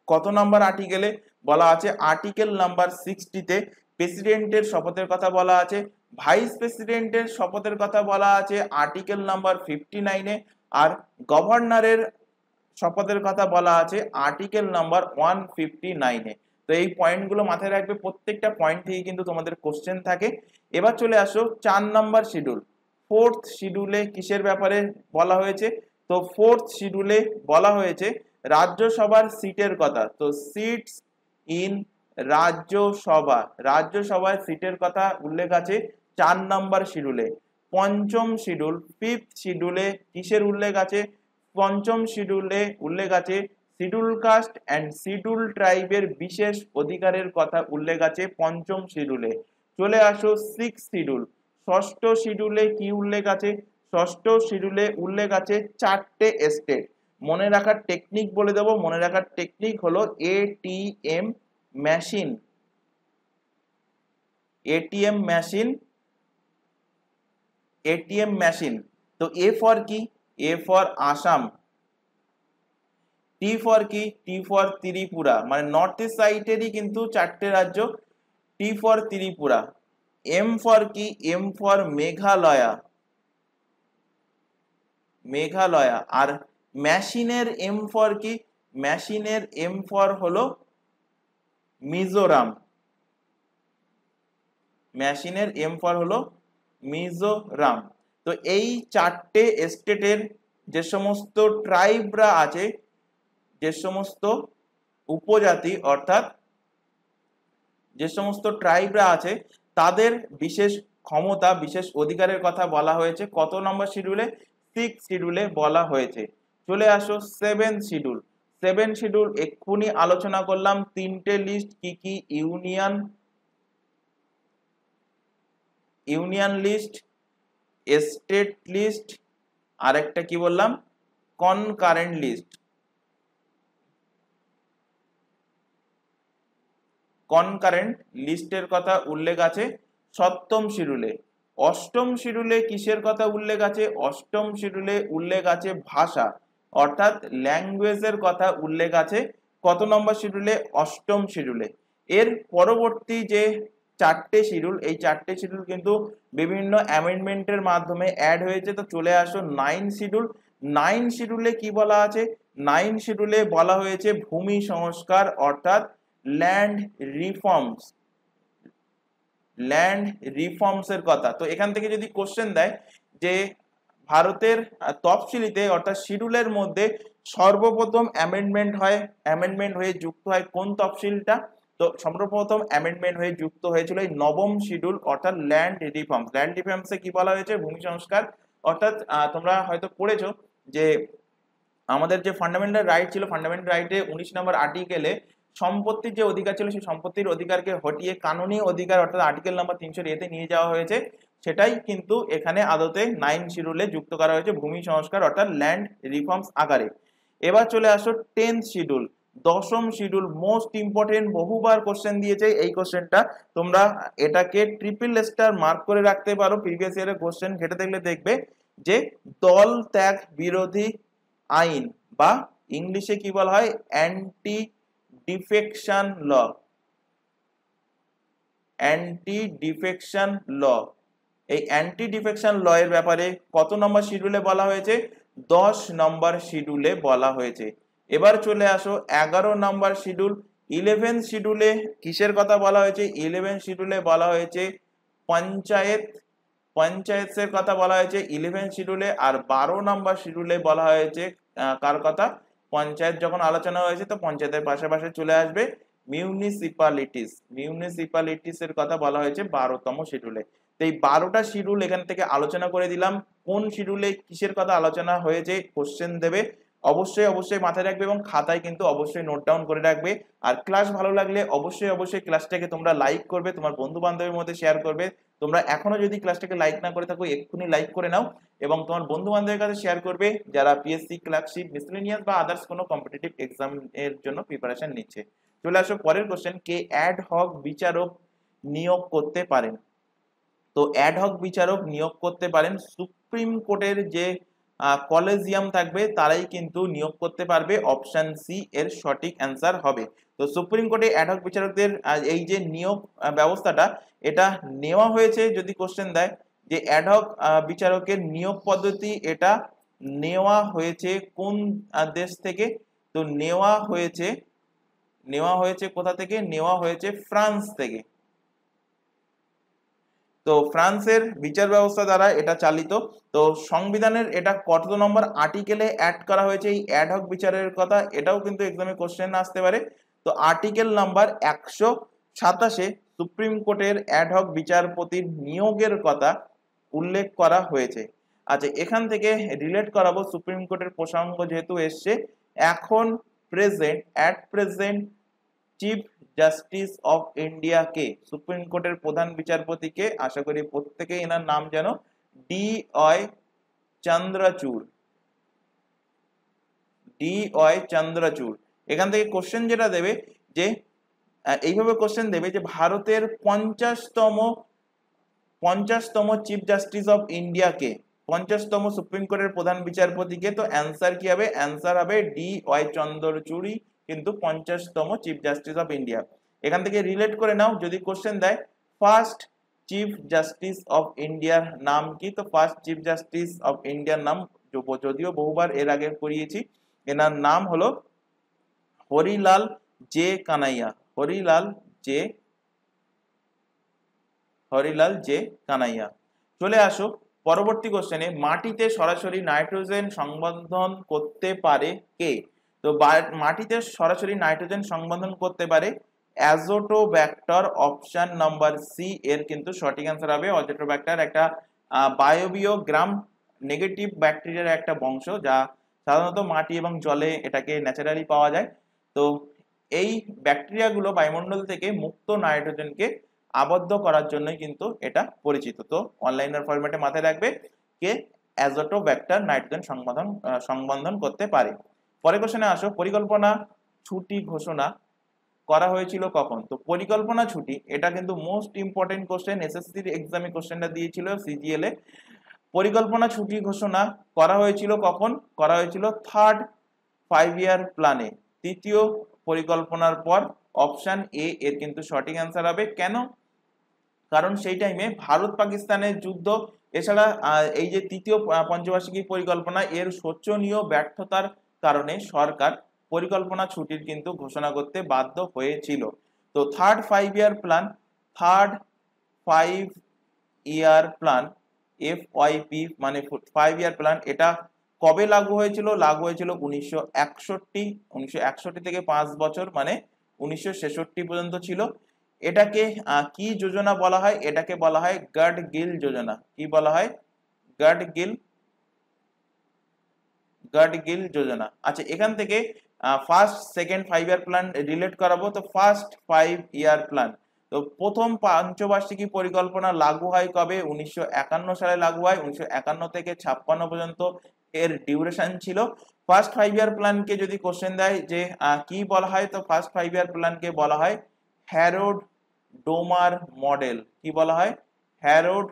কত নাম্বার আর্টিকেলে? বলা আছে আর্টিকেল নাম্বার 60-তে প্রেসিডেন্টের শপথের কথা বলা আছে। ভাইস প্রেসিডেন্টের শপথের কথা বলা আছে আর্টিকেল নাম্বার 59-এ, আর গভর্নরের শপথের কথা বলা আছে আর্টিকেল নাম্বার 159-এ। তো এই পয়েন্টগুলো মাথায় রাখবে, প্রত্যেকটা পয়েন্ট থেকে কিন্তু তোমাদের কোশ্চেন থাকে। এবার চলে আসো 4 নাম্বার শিডিউল। ফোর্থ শিডিউলে কিসের ব্যাপারে বলা হয়েছে? তো ফোর্থ শিডিউলে বলা হয়েছে রাজ্যসভার সিটের কথা। তো সিটস ইন রাজ্যসভার সিটের কথা উল্লেখ আছে 4 নাম্বার শিডিউলে। পঞ্চম শিডিউল, ফিফথ শিডিউলে কিসের উল্লেখ আছে? পঞ্চম শিডিউলে উল্লেখ আছে শিডিউল কাস্ট অ্যান্ড শিডিউল ট্রাইবের বিশেষ অধিকারের কথা উল্লেখ আছে পঞ্চম শিডিউলে। চলে আসো সিক্স শিডিউল। ষষ্ঠ শিডিউলে কি উল্লেখ আছে? ষষ্ঠ শিডিউলে উল্লেখ আছে 4টে স্টেট। মনে রাখার টেকনিক বলে দেবো, মনে রাখার টেকনিক হলো এটিএম মেশিন। ATM machine. তো এ ফর কি? A for Assam. T for কি? টি ফর ত্রিপুরা, মানে নর্থ ইস্ট সাইডেরই কিন্তু 4টে রাজ্য। T for Tripura. M for কি? M for Meghalaya. আর মেশিনের এম ফর কি? মেশিনের এম ফর হলো মিজোরাম। মেশিনের এম ফর হলো মিজোরাম। তো এই 4টে স্টেটের যে সমস্ত ট্রাইবরা আছে, যে সমস্ত উপজাতি অর্থাৎ যে সমস্ত ট্রাইবরা আছে তাদের বিশেষ ক্ষমতা, বিশেষ অধিকারের কথা বলা হয়েছে কত নম্বর শিডিউলে? 6 শিডিউলে বলা হয়েছে। চলে আসো 7 শিডিউল। 7 শিডিউল এক্ষুনি আলোচনা করলাম 3টে লিস্ট কি কি? ইউনিয়ন লিস্ট, স্টেট লিস্ট, আরেকটা কি বললাম? Concurrent list. কনকারেন্ট লিস্টের কথা উল্লেখ আছে সপ্তম শিডিউলে। অষ্টম শিডিউলে কিসের কথা উল্লেখ আছে? অষ্টম শিডিউলে উল্লেখ আছে ভাষা অর্থাৎ ল্যাঙ্গুয়েজের কথা উল্লেখ আছে কত নম্বর শিডিউলে? অষ্টম শিডিউলে। এর পরবর্তী যে 4টে শিডিউল, এই 4টে শিডিউল কিন্তু বিভিন্ন অ্যামেন্ডমেন্টের মাধ্যমে অ্যাড হয়েছে। তো চলে আসো 9 শিডিউল। 9 শিডিউলে কি বলা আছে? 9 শিডিউলে বলা হয়েছে ভূমি সংস্কার অর্থাৎ ল্যান্ড রিফর্মস এর কথা। তো এখান থেকে যদি কোশ্চেন দেয় যে ভারতের তফসিলিতে অর্থাৎ শিডিউলের মধ্যে সর্বপ্রথম অ্যামেন্ডমেন্ট হয়ে যুক্ত হয় কোন তফসিলটা? তো সর্বপ্রথম অ্যামেন্ডমেন্ট হয়ে যুক্ত হয়েছিল এই নবম শিডিউল অর্থাৎ ল্যান্ড রিফর্মসে কি বলা হয়েছে? ভূমি সংস্কার। অর্থাৎ তোমরা হয়তো পড়েছো যে আমাদের যে ফান্ডামেন্টাল রাইট ছিল, ফান্ডামেন্টাল রাইটে 19 নম্বর আর্টিকেলে সম্পত্তির যে অধিকার ছিল সেই সম্পত্তির অধিকারকে হটিয়ে কানুনি অধিকার অর্থাৎ আর্টিকেল নাম্বার 300 নিয়ে যাওয়া হয়েছে। সেটাই কিন্তু এখানে আদতে 9 শিডিউলে যুক্ত করা হয়েছে ভূমি সংস্কার অর্থাৎ ল্যান্ড রিফর্মস আকারে। এবার চলে আসো 10th শিডিউল, দশম শিডিউল। মোস্ট ইম্পর্টেন্ট, বহুবার কোশ্চেন দিয়েছে এই কোশ্চেনটা, তোমরা এটাকে ট্রিপল স্টার মার্ক করে রাখতে পারো। প্রিভিয়াস ইয়ারের কোশ্চেন ঘেটে দেখলে দেখবে যে দল ত্যাগ বিরোধী আইন বা ইংলিশে কি বলা হয়? Anti defection law. এই অ্যান্টি ডিফেকশন ল এর ব্যাপারে কত নম্বর শিডিউলে বলা হয়েছে? 10 নম্বর শিডিউলে বলা হয়েছে। এবার চলে আসো 11 নম্বর শিডিউল। 11 শিডিউলে কিসের কথা বলা হয়েছে? 11 শিডিউলে বলা হয়েছে পঞ্চায়েতের কথা বলা হয়েছে 11 শিডিউলে। আর 12 নম্বর শিডিউলে বলা হয়েছে কার কথা? পঞ্চায়েত যখন আলোচনা হয়েছে তো পঞ্চায়েতের পাশাপাশি চলে আসবে মিউনিসিপালিটিস এর কথা বলা হয়েছে 12তম শিডিউলে। তো এই 12টা শিডিউল এখান থেকে আলোচনা করে দিলাম। কোন শিডিউলে কিসের কথা আলোচনা হয়েছে কোশ্চেন দেবে, অবশ্যই মাথায় রাখবে এবং খাতায় কিন্তু অবশ্যই নোট ডাউন করে রাখবে। আর ক্লাস ভালো লাগলে অবশ্যই ক্লাসটাকে তোমরা লাইক করবে, তোমার বন্ধু বান্ধবের মধ্যে শেয়ার করবে। তোমরা এখনো যদি ক্লাসটাকে লাইক না করে থাকো এক্ষুনি লাইক করে নাও এবং তোমার বন্ধু বান্ধবের কাছে শেয়ার করবে যারা পিএসসি, ক্লার্কশিপ, মিসেলেনিয়াস বা আদার্স কোনো কম্পিটিটিভ এক্সাম এর জন্য প্রিপারেশন নিচ্ছে। চলে আসো পরের কোশ্চেন, কে অ্যাড হক বিচারক নিয়োগ করতে পারেন? তো অ্যাড হক বিচারক নিয়োগ করতে পারেন সুপ্রিম কোর্টের যে কলেজিয়াম থাকবে তারাই কিন্তু নিয়োগ করতে পারবে। অপশন সি এর সঠিক অ্যান্সার হবে। তো সুপ্রিম কোর্টে অ্যাড হক বিচারকদের এই যে নিয়োগ ব্যবস্থাটা এটা নেওয়া হয়েছে, যদি কোশ্চেন দেয় যে অ্যাড হক বিচারকের নিয়োগ পদ্ধতি এটা নেওয়া হয়েছে কোন দেশ থেকে? তো নেওয়া হয়েছে কোথা থেকে? নেওয়া হয়েছে ফ্রান্স থেকে। তো ফ্রান্সের বিচার ব্যবস্থা দ্বারা এটা চালিত। তো সংবিধানের এটা কত নম্বর আর্টিকেলে অ্যাড করা হয়েছে এই অ্যাড হক বিচারের কথা? এটাও কিন্তু এক্সামে কোশ্চেন আসতে পারে। তো আর্টিকেল নাম্বার 127-এ সুপ্রিম কোর্টের অ্যাড হক বিচারপতির নিয়োগের কথা উল্লেখ করা হয়েছে। আচ্ছা, এখান থেকে রিলেট করাবো সুপ্রিম কোর্টের প্রসঙ্গ যেহেতু এসছে। এখন present chief justice of India K? Supreme কোর্টের প্রধান বিচারপতিকে আশা করি প্রত্যেকেই এনার নাম জানো, ডি ওয়াই চন্দ্রচূড়। এখান থেকে কোশ্চেন যেটা দেবে যে এইভাবে কোশ্চেন দেবে যে ভারতের 50তম চিফ জাস্টিস অফ ইন্ডিয়া কে? 50তম সুপ্রিম কোর্টের প্রধান বিচারপতিকে। তো অ্যান্সার কি হবে? অ্যান্সার হবে ডি ওয়াই চন্দ্রচূড়ই কিন্তু 50তম চিফ জাস্টিস অফ ইন্ডিয়া। এখান থেকে রিলেট করে নাও, যদি কোশ্চেন দেয় ফার্স্ট চিফ জাস্টিস অফ ইন্ডিয়ার নাম কি? তো ফার্স্ট চিফ জাস্টিস অফ ইন্ডিয়ার নাম যদিও বহুবার এর আগে পড়িয়েছি, এনার নাম হলো হরিলাল জে কানাইয়া। হরিলাল জে কানাইয়া। চলে আসো পরবর্তী কোশ্চেনে, মাটিতে সরাসরি নাইট্রোজেন সংবন্ধন করতে পারে কে? তো মাটিতে সরাসরি নাইট্রোজেন সংবন্ধন করতে পারে অ্যাজোটোব্যাক্টর। অপশন নাম্বার সি এর কিন্তু সঠিক অ্যান্সার হবে। অ্যাজোটোব্যাক্টর একটা বায়বীয় গ্রাম নেগেটিভ ব্যাকটেরিয়ার একটা বংশ যা সাধারণত মাটি এবং জলে এটাকে ন্যাচারালি পাওয়া যায়। তো এই ব্যাকটেরিয়াগুলো বায়ুমণ্ডল থেকে মুক্ত নাইট্রোজেনকে আবদ্ধ করার জন্যই কিন্তু এটা পরিচিত। তো অনলাইনের ফরম্যাটে মাথায় রাখবে কে অ্যাজোটোব্যাক্টর নাইট্রোজেন সংবন্ধন করতে পারে। পরের কোশ্চেনে আসো, পরিকল্পনা ছুটি ঘোষণা করা হয়েছিল কখন? তো পরিকল্পনা ছুটি এটা কিন্তু মোস্ট ইম্পর্টেন্ট কোশ্চেন, এসএসসির এক্সামে কোশ্চেনটা দিয়েছিল সিজিএল এ। পরিকল্পনা ছুটি ঘোষণা করা হয়েছিল কখন? করা হয়েছিল থার্ড 5 ইয়ার প্ল্যানে, তৃতীয় পরিকল্পনার পর। অপশন এ এর কিন্তু সঠিক অ্যান্সার হবে। কেন? কারণ সেই টাইমে ভারত পাকিস্তানের যুদ্ধ, এছাড়া এই যে তৃতীয় পঞ্চবার্ষিকী পরিকল্পনা এর শোচনীয় ব্যর্থতার কারণে সরকার পরিকল্পনা ছুটির কিন্তু ঘোষণা করতে বাধ্য হয়েছিল। তো থার্ড 5 ইয়ার প্ল্যান FYP মানে 5 ইয়ার প্ল্যান, এটা কবে লাগু হয়েছিল? লাগু হয়েছিল 1961 থেকে 5 বছর মানে 1966 পর্যন্ত ছিল। এটাকে কি যোজনা বলা হয়? এটাকে বলা হয় গাডগিল যোজনা। কি বলা হয়? গাডগিল যোজনা। আচ্ছা, এখান থেকে first second 5 year plan relate করাবো। তো ফার্স্ট 5 ইয়ার প্ল্যান, তো প্রথম পঞ্চবার্ষিকী পরিকল্পনা লাগু হয় কবে? 1951 সালে লাগু হয়। 1951 থেকে 56 পর্যন্ত এর ডিউরেশন ছিল। ফার্স্ট 5 ইয়ার প্ল্যানকে যদি কোশ্চেন দেয় যে কি বলা হয়? তো ফার্স্ট 5 ইয়ার প্ল্যানকে বলা হয় হ্যারোড ডোমার মডেল। কি বলা হয়? হ্যারোড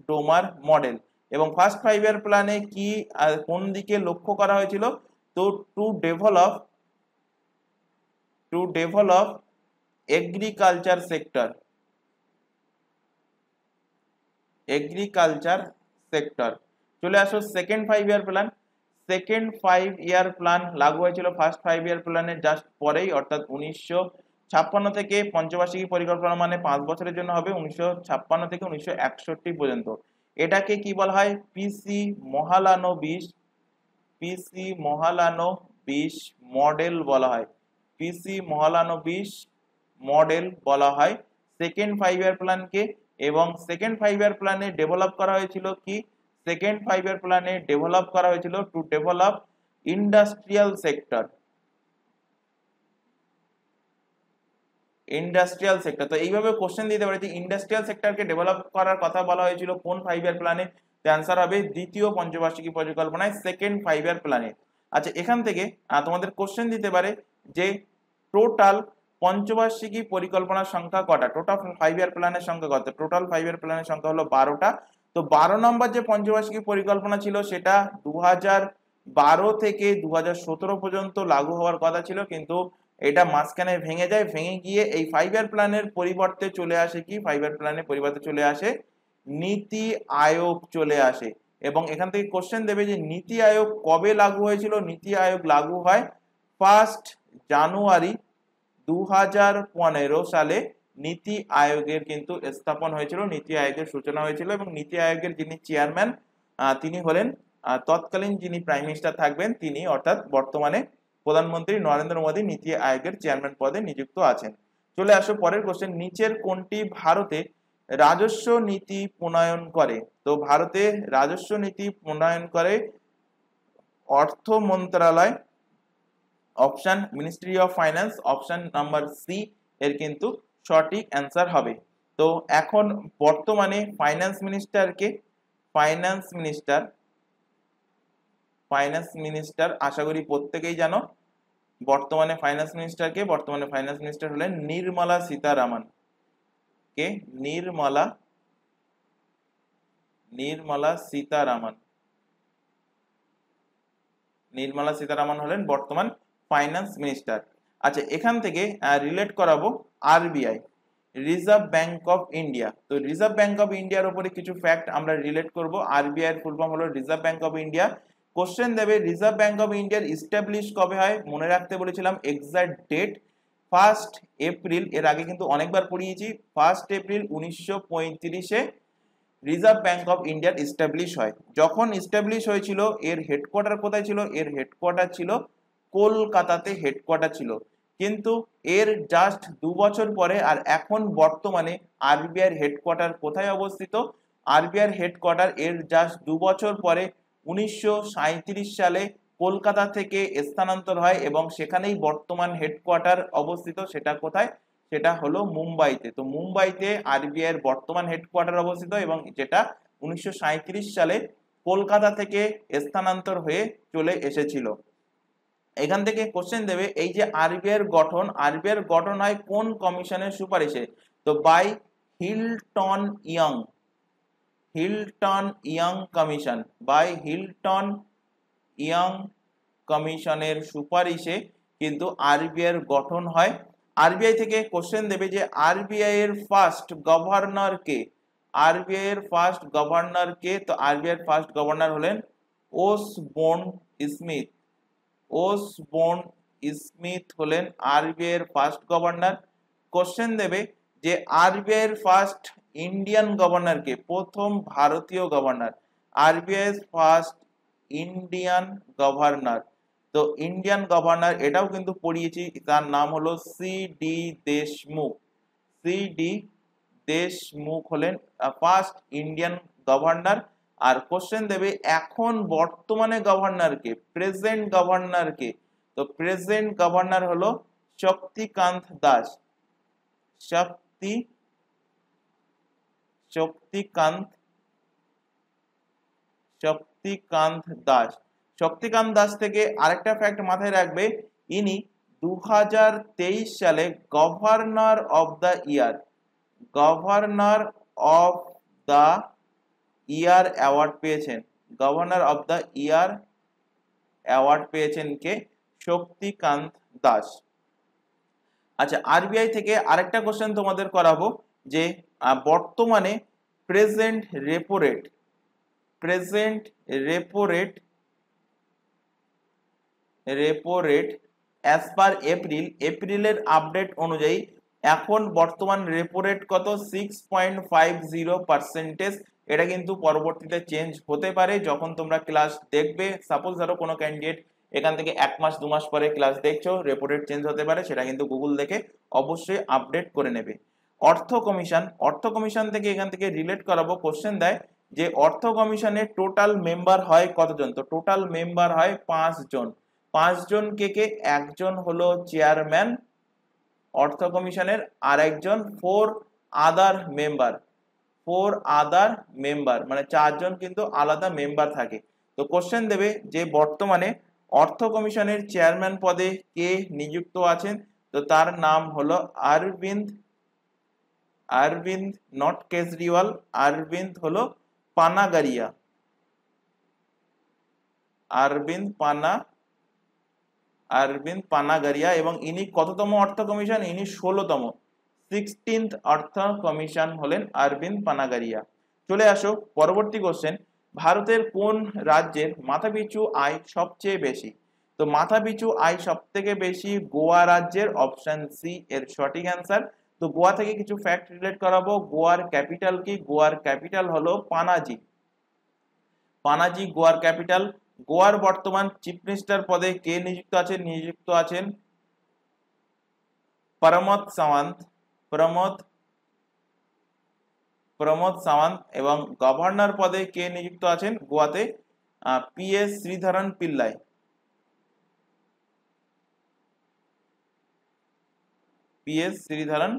ডোমার মডেল। এবং ফার্স্ট 5 ইয়ার প্ল্যানে কি কোন দিকে লক্ষ্য করা হয়েছিল? তো to develop agriculture sector. Agriculture sector. চলে আসো second 5 year plan. Second 5 year plan লাগু হয়েছিল ফার্স্ট 5 ইয়ার প্ল্যানের জাস্ট পরেই, অর্থাৎ 1956 থেকে পঞ্চবার্ষিকী পরিকল্পনা মানে 5 বছরের জন্য হবে 1956 থেকে 1961 পর্যন্ত। এটাকে কি বলা হয়? পিসি মহালানো 20, পিসি মহালানো 20 মডেল বলা হয়। পিসি মহালানো 20 মডেল বলা হয় সেকেন্ড 5 ইয়ার প্ল্যানকে। এবং সেকেন্ড 5 ইয়ার প্ল্যানে ডেভেলপ করা হয়েছিল কি? সেকেন্ড 5 ইয়ার প্ল্যানে ডেভেলপ করা হয়েছিল to develop industrial sector. Industrial sector, তো এইভাবে কোশ্চেন দিতে পারে যে ইন্ডাস্ট্রিয়াল সেক্টরকে ডেভেলপ করার কথা বলা হয়েছিল কোন 5 ইয়ার প্ল্যানে? তো অ্যান্সার হবে দ্বিতীয় পঞ্চবার্ষিকী পরিকল্পনায় সেকেন্ড 5 ইয়ার প্ল্যানে। আচ্ছা, এখান থেকে তোমাদের কোশ্চেন দিতে পারে যে টোটাল পঞ্চবার্ষিকী পরিকল্পনার সংখ্যা কটা? টোটাল 5 ইয়ার প্ল্যানের সংখ্যা কত? টোটাল 5 ইয়ার প্ল্যানের সংখ্যা হলো 12টা। তো 12 নম্বর যে পঞ্চবার্ষিকী পরিকল্পনা ছিল সেটা 2012 থেকে 2017 পর্যন্ত লাগু হওয়ার কথা ছিল, কিন্তু এটা মাঝখানে ভেঙে যায়। ভেঙে গিয়ে এই 5 ইয়ার প্ল্যানের পরিবর্তে চলে আসে কি? 5 ইয়ার প্ল্যানের পরিবর্তে চলে আসে নীতি আয়োগ চলে আসে। এবং এখান থেকে কোশ্চেন দেবে যে নীতি আয়োগ কবে লাগু হয়েছিল? নীতি আয়োগ লাগু হয় 1 জানুয়ারি 2015 সালে নীতি আয়োগের কিন্তু স্থাপন হয়েছিল, নীতি আয়োগের সূচনা হয়েছিল। এবং নীতি আয়োগের যিনি চেয়ারম্যান তিনি হলেন তৎকালীন যিনি প্রাইম মিনিস্টার থাকবেন তিনি, অর্থাৎ বর্তমানে প্রধানমন্ত্রী নরেন্দ্র মোদী নীতি আয়োগের চেয়ারম্যান পদে নিযুক্ত আছেন। চলে আসো পরের কোশ্চেন, নিচের কোনটি ভারতে রাজস্ব নীতি প্রণয়ন করে? তো ভারতে রাজস্ব নীতি প্রণয়ন করে অর্থ মন্ত্রণালয়, option ministry of finance, option number C এর কিন্তু সঠিক অ্যান্সার হবে। তো এখন বর্তমানে ফাইন্যান্স মিনিস্টারকে, ফাইন্যান্স মিনিস্টার আশা করি প্রত্যেকেই জানো। বর্তমানে ফাইন্যান্স মিনিস্টার হলেন নির্মলা সীতারামন। কে? নির্মলা সীতারামন হলেন বর্তমান ফাইন্যান্স মিনিস্টার। আচ্ছা, এখান থেকে রিলেট করাবো RBI, reserve bank of India. তো রিজার্ভ ব্যাংক অফ ইন্ডিয়ার উপরে কিছু ফ্যাক্ট আমরা রিলেট করব। আরবিআই এর ফুল ফর্ম হলো reserve bank of India. Question দেবে রিজার্ভ ব্যাংক অফ ইন্ডিয়ার ইস্টাবলিশ কবে হয়? মনে রাখতে বলেছিলাম এক্সাক্ট ডেট 1 এপ্রিল। এর আগে কিন্তু অনেকবার পড়িয়েছি। 1 এপ্রিল 1935-এ রিজার্ভ ব্যাংক অফ ইন্ডিয়ার ইস্টাবলিশ হয়। যখন ইস্টাবলিশ হয়েছিল এর হেডকোয়ার্টার কোথায় ছিল? এর হেডকোয়ার্টার ছিল কলকাতাতে হেডকোয়ার্টার ছিল। কিন্তু এর জাস্ট 2 বছর পরে আর এখন বর্তমানে আরবিআই এর হেডকোয়ার্টার কোথায় অবস্থিত? আরবিআই এর হেডকোয়ার্টার এর জাস্ট 2 বছর পরে 1937 সালে কলকাতা থেকে স্থানান্তর হয় এবং সেখানেই বর্তমান হেডকোয়ার্টার অবস্থিত। সেটা কোথায়? সেটা হলো মুম্বাইতে। তো মুম্বাইতে আরবিআই এর বর্তমান হেডকোয়ার্টার অবস্থিত এবং যেটা 1937 সালে কলকাতা থেকে স্থানান্তর হয়ে চলে এসেছিল। এখান থেকে কোশ্চেন দেবে এই যে আরবিআই এর গঠন হয় কোন কমিশনের সুপারিশে? তো by Hilton Young commission, by Hilton Young কমিশনের সুপারিশে কিন্তু আরবিআই এর গঠন হয়। আরবিআই থেকে কোশ্চেন দেবে যে আরবিআই এর ফার্স্ট গভর্নর কে? আরবিআই এর ফার্স্ট গভর্নর কে? তো আরবিআই এর ফার্স্ট গভর্নর হলেন ওসবোর্ন স্মিথ হলেন আরবিআই এর ফার্স্ট গভর্নর। কোশ্চেন দেবে যে আরবিআই এর ফার্স্ট ইন্ডিয়ান গভর্নর কে? প্রথম ভারতীয় গভর্নর। আরবিআই এর ফার্স্ট ইন্ডিয়ান গভর্নর, তো ইন্ডিয়ান গভর্নর এটাও কিন্তু পড়িয়েছি, তার নাম হলো সিডি দেশমুখ হলেন ফার্স্ট ইন্ডিয়ান গভর্নর। আর কোশ্চেন দেবে এখন বর্তমানে গভর্নর কে? প্রেজেন্ট গভর্নর কে? তো প্রেজেন্ট গভর্নর হলো শক্তিকান্ত দাস। শক্তিকান্ত দাস থেকে আরেকটা ফ্যাক্ট মাথায় রাখবে, ইনি 2023 সালে governor of the year award পেয়েছেন। Governor of the year award পেয়েছেন কে? শক্তিকান্ত দাস। আচ্ছা, আরবিআই থেকে আরেকটা কোশ্চেন তোমাদের করাবো যে বর্তমানে present repo rate, present repo rate, repo rate as per April, এপ্রিলের আপডেট অনুযায়ী এখন বর্তমান রেপো রেট কত? 6.50%। এটা কিন্তু পরবর্তীতে চেঞ্জ হতে পারে যখন তোমরা ক্লাস দেখবে। সাপোজ ধরো কোনো ক্যান্ডিডেট এখান থেকে 1 মাস 2 মাস পরে ক্লাস দেখছো, রেপো রেট চেঞ্জ হতে পারে, সেটা কিন্তু গুগল দেখে অবশ্যই আপডেট করে নেবে। অর্থ কমিশন, অর্থ কমিশন থেকে এখান থেকে রিলেট করাবো, কোশ্চেন দেয় যে অর্থ কমিশনের টোটাল মেম্বার হয় কতজন? তো টোটাল মেম্বার হয় 5 জন। 5 জন কে একজন হলো চেয়ারম্যান অর্থ কমিশনের, আর একজন 4 আদার মেম্বার, 4 আদার মেম্বার, মানে 4 জন কিন্তু আলাদা মেম্বার থাকে। তো কোশ্চেন দেবে যে বর্তমানে অর্থ কমিশনের চেয়ারম্যান পদে কে নিযুক্ত আছেন? তো তার নাম হলো অরবিন্দ, অরবিন্দ নট কেজরিওয়াল, অরবিন্দ হলো পানাগারিয়া, অরবিন্দ পানাগারিয়া। এবং ইনি কততম অর্থ কমিশন? ইনি 16তম, 16th অর্থ কমিশন হলেন অরবিন্দ পানাগারিয়া। চলে আসো পরবর্তী কোশ্চেন, ভারতের কোন রাজ্যের মাথাপিছু আয় সবচেয়ে বেশি? তো মাথাপিছু আয় সব থেকে বেশি গোয়া রাজ্যের, অপশন সি এর সঠিক অ্যান্সার। তো গোয়া থেকে কিছু ফ্যাক্ট রিলেট করাবো। গোয়ার ক্যাপিটাল কি? গোয়ার ক্যাপিটাল হলো পানাজি, পানাজি গোয়ার ক্যাপিটাল। গোয়ার বর্তমান চিফ মিনিস্টার পদে কে নিযুক্ত আছেন? নিযুক্ত আছেন প্রমোদ সাওয়ান্ত, প্রমোদ সাওয়ান্ত। এবং গভর্নর পদে কে নিযুক্ত আছেন গোয়াতে? PS Sreedharan Pillay, PS Sreedharan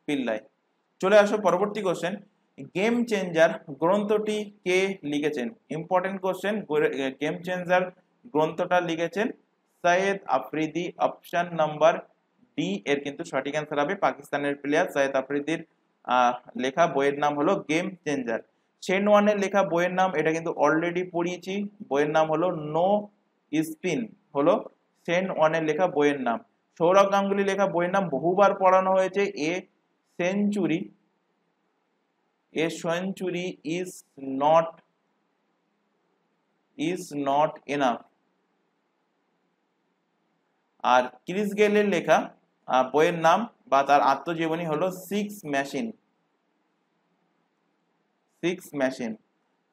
Pillay. চলে আসো পরবর্তী কোশ্চেন, গেম চেঞ্জার গ্রন্থটি কে লিখেছেন? Important question. গেম চেঞ্জার গ্রন্থটা লিখেছেন Syed Afridi, option number D এর কিন্তু সঠিক অ্যান্সার হবে। পাকিস্তানের প্লেয়ার সৈয়দ আফ্রিদির লেখা বইয়ের নাম হলো গেম চেঞ্জার। সেন ওয়ানের লেখা বইয়ের নাম, এটা কিন্তু অলরেডি পড়িয়েছি, বইয়ের নাম হলো নো স্পিন, হলো সেন ওয়ানের লেখা বইয়ের নাম। সৌরভ গাঙ্গুলি লেখা বইয়ের নাম বহুবার পড়ানো হয়েছে, a century, a century is not enough। আর ক্রিস গেলের লেখা বইয়ের নাম বা তার আত্মজীবনী হলো সিক্স মেশিন।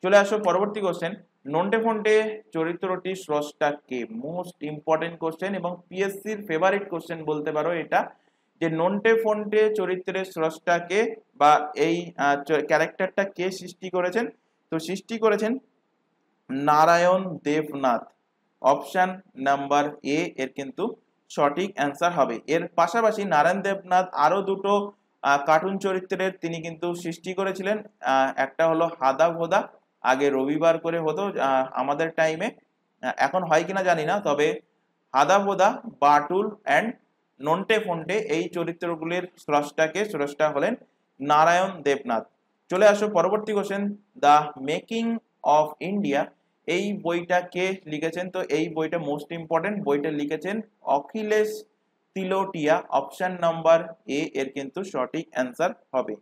চলে আসো পরবর্তী কোশ্চেন, নন্টে ফন্টে চরিত্রটি স্রষ্টা কে? মোস্ট ইম্পর্টেন্ট কোশ্চেন এবং পিএসসির ফেভারিট কোশ্চেন বলতে পারো এটা, যে নন্টে ফন্টে চরিত্রের স্রষ্টা কে বা এই ক্যারেক্টারটা কে সৃষ্টি করেছেন? তো সৃষ্টি করেছেন Narayan Debnath, option number A এর কিন্তু সঠিক অ্যান্সার হবে। এর পাশাপাশি নারায়ণ দেবনাথ আরো দুটো কার্টুন চরিত্রের তিনি কিন্তু সৃষ্টি করেছিলেন। একটা হলো হাদা ভোদা, আগে রবিবার করে হতো আমাদের টাইমে, এখন হয় কিনা জানি না, তবে হাদা ভোদা, বাটুল অ্যান্ড নন্টে ফন্টে এই চরিত্রগুলির স্রষ্টা হলেন নারায়ণ দেবনাথ। চলে আসো পরবর্তী question, the making of India এই বইটা কে লিখেছেন? তো এই বইটা মোস্ট ইম্পর্টেন্ট, বইটা লিখেছেন অখিলেশ তিলোটিয়া, অপশন নাম্বার এ এর কিন্তু সঠিক অ্যান্সার হবে।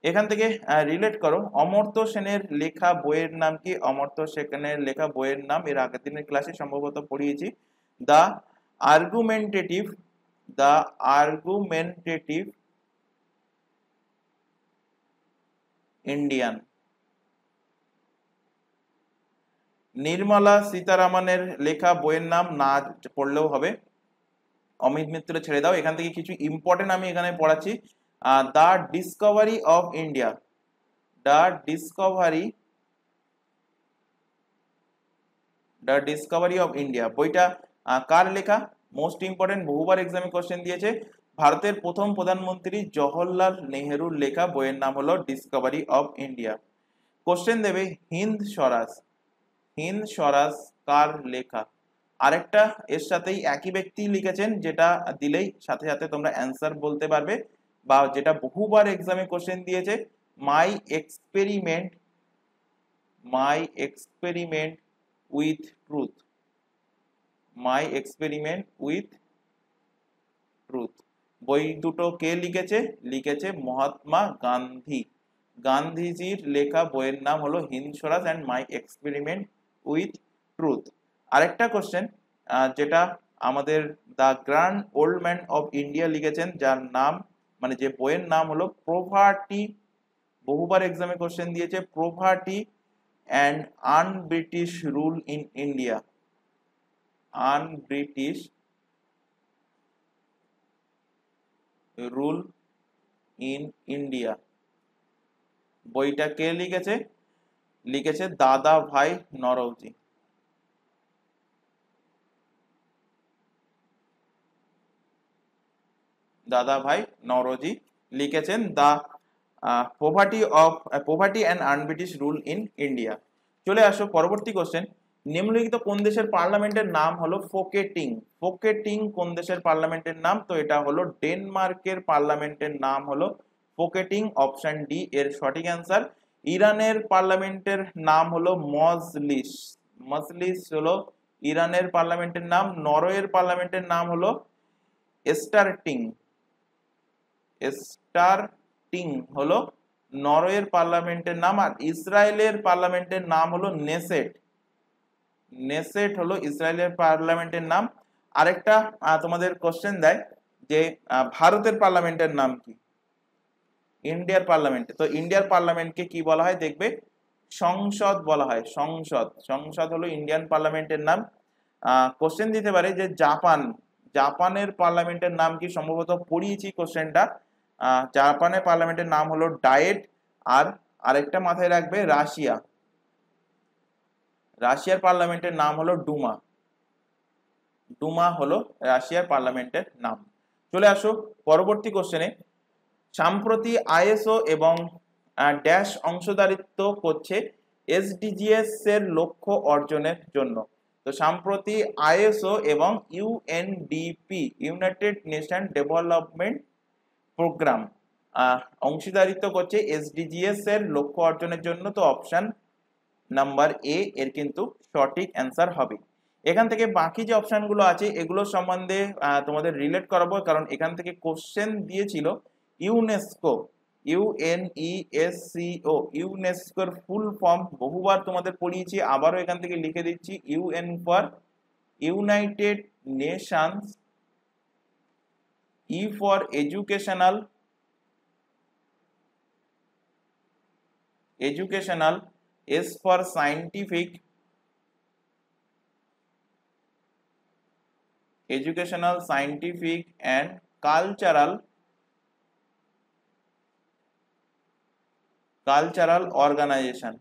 এখান থেকে রিলেট করো, অমর্ত্য সেনের লেখা বইয়ের নাম কি? অমর্ত্য সেনের লেখা বইয়ের নাম এর আগের দিনের ক্লাসে সম্ভবত পড়িয়েছি, the argumentative, the argumentative Indian. Nirmala সীতারামনের লেখা বইয়ের নাম না পড়লেও হবে, অমিত মিত্র ছেড়ে দাও। এখান থেকে কিছু ইম্পর্টেন্ট আমি এখানে পড়াচ্ছি, the Discovery of India, the Discovery of India বইটা কার লেখা? মোস্ট ইম্পর্টেন্ট, বহুবার এক্সামে কোশ্চেন দিয়েছে, ভারতের প্রথম প্রধানমন্ত্রী জওহরলাল নেহেরুর লেখা বইয়ের নাম হলো ডিসকভারি অফ ইন্ডিয়া। কোশ্চেন দেবে হিন্দ স্বরাজ কার লেখা? আরেকটা এর সাথেই একই ব্যক্তি লিখেছেন, যেটা দিলেই সাথে সাথে তোমরা অ্যান্সার বলতে পারবে, বা যেটা বহুবার এক্সামে কোশ্চেন দিয়েছে, মাই experiment with truth, my experiment with truth. বই দুটো কে লিখেছে? লিখেছে মহাত্মা গান্ধী। গান্ধীজির লেখা বইয়ের নাম হলো Hind Swaraj and my experiment with truth. আরেকটা কোশ্চেন যেটা আমাদের the grand old man of India লিখেছেন, যার নাম মানে যে বইয়ের নাম হলো প্রভার্টি, বহুবার এক্সামে কোশ্চেন দিয়েছে, poverty and un-British rule in India, un-British rule in India. বইটা কে লিখেছে? লিখেছে দাদা ভাই নরওজি। দাদা ভাই নরওজি লিখেছেন the poverty and un-British rule in India. চলে আসো পরবর্তী কোশ্চেন। নিম্নলিখিত কোন দেশের পার্লামেন্টের নাম হলো ফোকেটিং? ফোকেটিং কোন দেশের পার্লামেন্টের নাম? তো এটা হলো ডেনমার্কের পার্লামেন্টের নাম হলো ফোকেটিং, অপশন ডি এর সঠিক অ্যান্সার। ইরানের পার্লামেন্টের নাম হলো মজলিস, মজলিস হলো ইরানের পার্লামেন্টের নাম। নরওয়ের পার্লামেন্টের নাম হলো স্টারটিং, স্টারটিং হলো নরওয়ের পার্লামেন্টের নাম। আর ইসরায়েলের পার্লামেন্টের নাম হলো নেসেট, নেসেট হলো ইসরায়েলের পার্লামেন্টের নাম। আরেকটা তোমাদের কোশ্চেন দেয় যে ভারতের পার্লামেন্টের নাম কি? ইন্ডিয়ার পার্লামেন্টে, তো ইন্ডিয়ার পার্লামেন্টকে কি বলা হয় দেখবে? সংসদ বলা হয়, সংসদ। সংসদ হলো ইন্ডিয়ান পার্লামেন্টের নাম। কোশ্চেন দিতে পারে যে জাপান, জাপানের পার্লামেন্টের নাম কি? সম্ভবত পড়িয়েছি কোশ্চেনটা। জাপানের পার্লামেন্টের নাম হলো ডায়েট। আর আরেকটা মাথায় রাখবে, রাশিয়া, রাশিয়ার পার্লামেন্টের নাম হলো ডুমা, ডুমা হলো রাশিয়ার পার্লামেন্টের নাম। চলে আসো পরবর্তী কোশ্চেনে। সম্প্রতি আইএসও এবং ড্যাশ অংশীদারিত্ব করছে এসডিজিএস এর লক্ষ্য অর্জনের জন্য। তো সম্প্রতি আইএসও এবং UNDP, United Nation development programme, অংশীদারিত্ব করছে এসডিজিএস এর লক্ষ্য অর্জনের জন্য। তো অপশন নাম্বার এ এর কিন্তু সঠিক অ্যান্সার হবে। এখান থেকে বাকি যে অপশনগুলো আছে এগুলো সম্বন্ধে তোমাদের রিলেট করাবো, কারণ এখান থেকে কোশ্চেন দিয়েছিল ইউনেস্কো, ইউএনইএসসিও, ইউনেস্কোর ফুল ফর্ম বহুবার তোমাদের পড়িয়েছি, আবারও এখান থেকে লিখে দিচ্ছি, UN for United Nations, E for educational, educational, S for scientific, educational, scientific and cultural, cultural organization।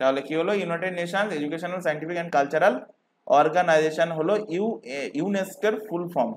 তাহলে কি হলো? United Nations educational, scientific and cultural organization হলো ইউনেস্কোর ফুল ফর্ম।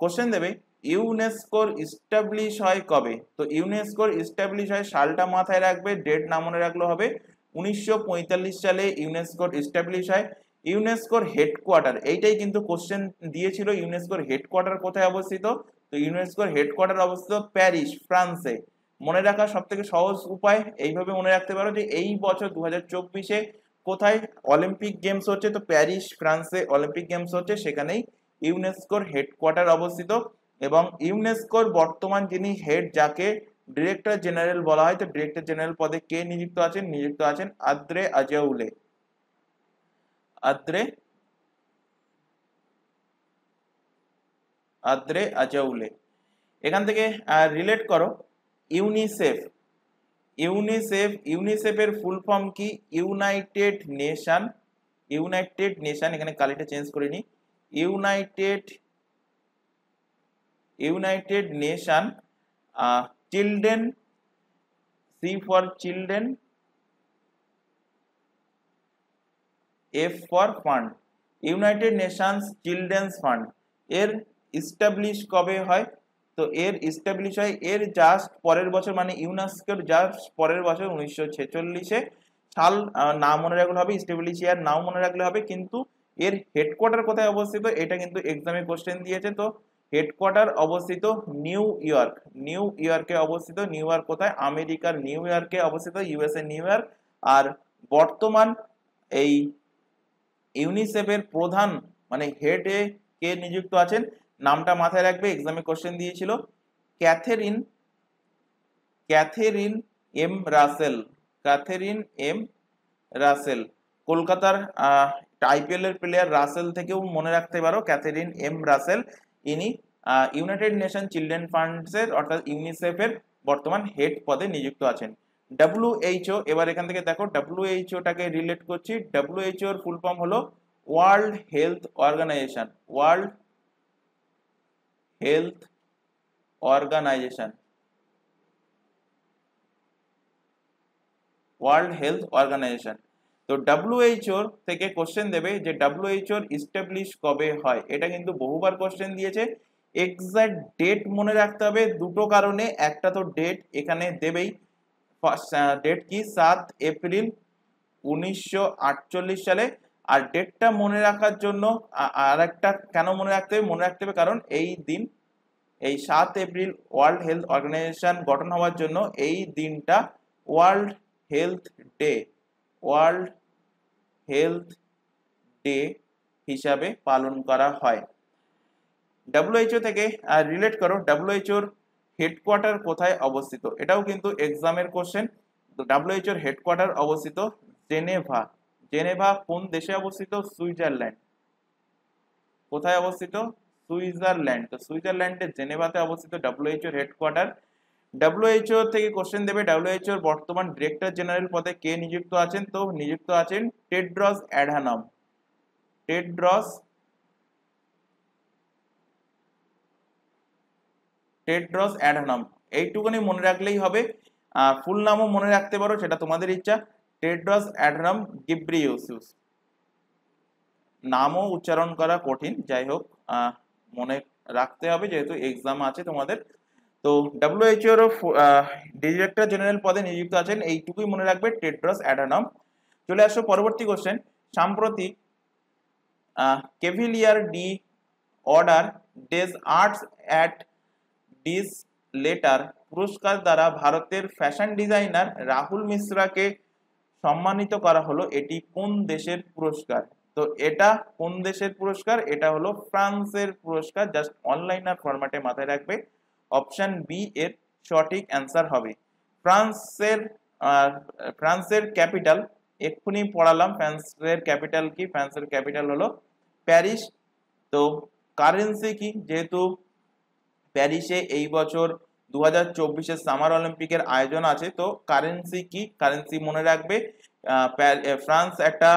কোশ্চেন দেবে ইউনেস্কোর ইস্টাবলিশ হয় কবে? তো ইউনেস্কোর ইস্টাবলিশ হয়, সালটা মাথায় রাখবে, ডেট না মনে রাখলে হবে। 1945 সালে ইউনেস্কোর ইস্টাবলিশ হয়। ইউনেস্কোর হেডকোয়ার্টার, এইটাই কিন্তু কোশ্চেন দিয়েছিল, ইউনেস্কোর হেডকোয়ার্টার কোথায় অবস্থিত? তো ইউনেস্কোর হেডকোয়ার্টার অবস্থিত প্যারিস, ফ্রান্সে। মনে রাখার সব থেকে সহজ উপায় এইভাবে মনে রাখতে পারো যে এই বছর 2024-এ কোথায় অলিম্পিক গেমস হচ্ছে? তো প্যারিস, ফ্রান্সে অলিম্পিক গেমস হচ্ছে, সেখানেই ইউনেস্কোর হেডকোয়ার্টার অবস্থিত। এবং ইউনেস্কোর বর্তমান যিনি হেড, যাকে ডিরেক্টর জেনারেল বলা হয়, তো ডিরেক্টর জেনারেল পদে কে নিযুক্ত আছেন? নিযুক্ত আছেন আদ্রে আজৌলে, আদ্রে, আদ্রে আজৌলে। এখান থেকে রিলেট করো ইউনিসেফ, ইউনিসেফ, ইউনিসেফের ফুল ফর্ম কি? ইউনাইটেড নেশন, ইউনাইটেড নেশন, এখানে কালিটা চেঞ্জ করে নি, United, United Nation children, C for children, F for fund, United Nations children's fund. এর ইস্টাবলিশ কবে হয়? তো এর ইস্টাবলিশ হয় এর জাস্ট পরের বছর, মানে ইউনেস্কোর জাস্ট পরের বছর 1946-এ সাল না মনে রাখলে হবে, ইস্টাবলিশ ইয়ার নাও মনে রাখলে হবে, কিন্তু এর হেডকোয়ার্টার কোথায় অবস্থিত এটা কিন্তু এক্সামে কোশ্চেন দিয়েছে। তো হেডকোয়ার্টার অবস্থিত নিউ ইয়র্ক, নিউ ইয়র্কে অবস্থিত। নিউ ইয়র্ক কোথায়? আমেরিকার নিউ ইয়র্কে অবস্থিত, ইউএসএ নিউ ইয়র্ক। আর বর্তমান এই ইউনিসেফের প্রধান মানে হেডে কে নিযুক্ত আছেন? নামটা মাথায় রাখবে, এক্সামে কোশ্চেন দিয়েছিল। Catherine Catherine M Russell, Catherine M Russell, কলকাতার আইপিএল এর প্লেয়ার রাসেল থেকেও মনে রাখতে পারো ক্যাথেরিন এম রাসেল। ইনি ইউনাইটেড নেশন চিলড্রেন ফান্ডস এর অর্থাৎ ইউনিসেফ এর বর্তমান হেড পদে নিযুক্ত আছেন। WHO, এবার এখান থেকে দেখো WHO টাকে রিলেট করছি। WHO এর ফুল ফর্ম হলো world health organization, world health organization, world health organization. তো WHO থেকে কোশ্চেন দেবে যে WHO ইস্টাবলিশ কবে হয়, এটা কিন্তু বহুবার কোশ্চেন দিয়েছে। এক্সাক্ট ডেট মনে রাখতে হবে দুটো কারণে, একটা তো ডেট এখানে দেবেই, ডেট কি 7 এপ্রিল 1948 সালে। আর ডেটটা মনে রাখার জন্য আর একটা কেন মনে রাখতে হবে, মনে রাখতে হবে কারণ এই দিন, এই 7 এপ্রিল ওয়ার্ল্ড হেলথ অর্গানাইজেশন গঠন হওয়ার জন্য এই দিনটা world health day, world health day হিসাবে পালন করা হয়। WHO থেকে রিলেট করো, WHO এর হেডকোয়ার্টার কোথায় অবস্থিত, এটাও কিন্তু এক্সামের কোশ্চেন। তো WHO এর হেডকোয়ার্টার অবস্থিত জেনেভা, জেনেভা কোন দেশে অবস্থিত, সুইজারল্যান্ড। কোথায় অবস্থিত, সুইজারল্যান্ড। তো সুইজারল্যান্ডের জেনেভাতে অবস্থিত WHO এর হেডকোয়ার্টার। WHO থেকে কোশ্চেন দেবে WHO এর বর্তমান ডিরেক্টর জেনারেল পদে কে নিযুক্ত আছেন, তো নিযুক্ত আছেন টেড্রস অ্যাডহানম, টেড্রস অ্যাডহানম। এইটুকুনি মনে রাখলেই হবে, ফুল নামও মনে রাখতে পারো, সেটা তোমাদের ইচ্ছা। টেড্রস অ্যাডহানম গেব্রিয়েসুস, নামও উচ্চারণ করা কঠিন, যাই হোক মনে রাখতে হবে যেহেতু এক্সাম আছে তোমাদের। তো WHO এর ডিরেক্টর জেনারেল পদে নিযুক্ত আছেন, এইটুকুই মনে রাখবে, টেড্রস অ্যাডহানম। চলে আসো পরবর্তী কোশ্চেন। সাম্প্রতি Chevalier de l'Ordre des Arts et des Lettres পুরস্কার দ্বারা ভারতের ফ্যাশন ডিজাইনার রাহুল মিশ্রাকে সম্মানিত করা হলো, এটি কোন দেশের পুরস্কার? তো এটা কোন দেশের পুরস্কার, এটা হলো ফ্রান্সের পুরস্কার। জাস্ট অনলাইনার ফরম্যাটে মাথায় রাখবে, অপশন বি এর সঠিক অ্যান্সার হবে। ফ্রান্সের ক্যাপিটাল এক্ষুনি পড়ালাম, ফ্রান্সের ক্যাপিটাল কি, ফ্রান্সের ক্যাপিটাল হলো প্যারিস। তো কারেন্সি কি, যেহেতু প্যারিসে এই বছর 2024 সামার অলিম্পিকের আয়োজন আছে, তো কারেন্সি কি, কারেন্সি মনে রাখবে। ফ্রান্স একটা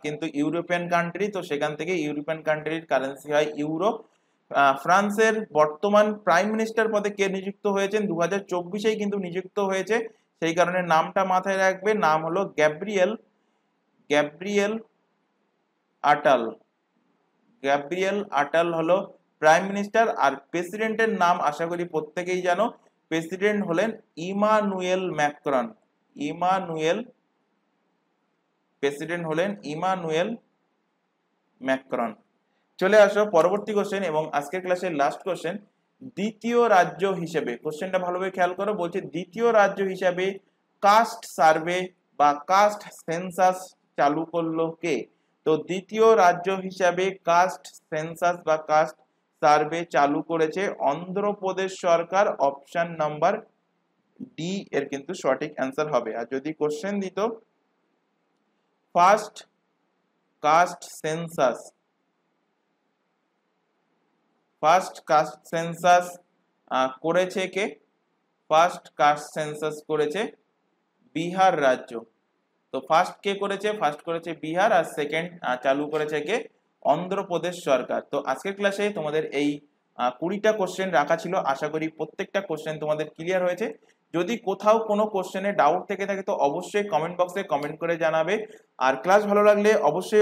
কিন্তু ইউরোপিয়ান কান্ট্রি, তো সেখান থেকে ইউরোপিয়ান কান্ট্রির কারেন্সি হয় ইউরো। ফ্রান্সের বর্তমান প্রাইম মিনিস্টার পদে কে নিযুক্ত হয়েছেন, 2024 কিন্তু নিযুক্ত হয়েছে, সেই কারণে নামটা মাথায় রাখবে, নাম হলো গ্যাব্রিয়েল আটাল, গ্যাব্রিয়েল আটাল হলো প্রাইম মিনিস্টার। আর প্রেসিডেন্টের নাম আশা করি প্রত্যেকেই জানো, প্রেসিডেন্ট হলেন ইমানুয়েল ম্যাক্রন, প্রেসিডেন্ট হলেন ইমানুয়েল ম্যাক্রন। চলে আসো পরবর্তী কোশ্চেন এবং আজকের ক্লাসের লাস্ট কোশ্চেন। দ্বিতীয় রাজ্য হিসেবে, কোশ্চেনটা ভালোভাবে খেয়াল করো, বলছে দ্বিতীয় রাজ্য হিসেবে কাস্ট সার্ভে বা কাস্ট সেন্সাস চালু করলো কে? তো দ্বিতীয় রাজ্য হিসাবে কাস্ট সেন্সাস বা কাস্ট সার্ভে চালু করেছে অন্ধ্রপ্রদেশ সরকার, অপশন নাম্বার ডি এর কিন্তু সঠিক অ্যান্সার হবে। আর যদি কোশ্চেন দিত ফার্স্ট কাস্ট সেন্সাস করেছে কে? ফার্স্ট কাস্ট সেন্সাস করেছে বিহার রাজ্য। তো ফার্স্ট কে করেছে? ফার্স্ট করেছে বিহার, আর সেকেন্ড চালু করেছে কে? অন্ধ্রপ্রদেশ সরকার। তো আজকের ক্লাসে তোমাদের এই 20টা কোশ্চেন রাখা ছিল, আশা করি প্রত্যেকটা কোশ্চেন তোমাদের ক্লিয়ার হয়েছে। যদি কোথাও কোনো কোশ্চেনে ডাউট থেকে থাকে তো অবশ্যই কমেন্ট বক্সে কমেন্ট করে জানাবে। আর ক্লাস ভালো লাগলে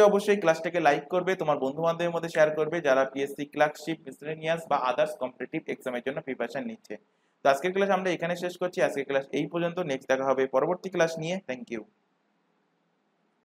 অবশ্যই ক্লাসটাকে লাইক করবে, তোমার বন্ধু বান্ধবের মধ্যে শেয়ার করবে যারা পিএসসি ক্লার্কশিপ, মিসেলেনিয়াস বা আদার্স কম্পিটিটিভ এক্সামের জন্য প্রিপারেশন নিচ্ছে। তো আজকের ক্লাস আমরা এখানে শেষ করছি, আজকের ক্লাস এই পর্যন্ত। নেক্সট দেখা হবে পরবর্তী ক্লাস নিয়ে। Thank you.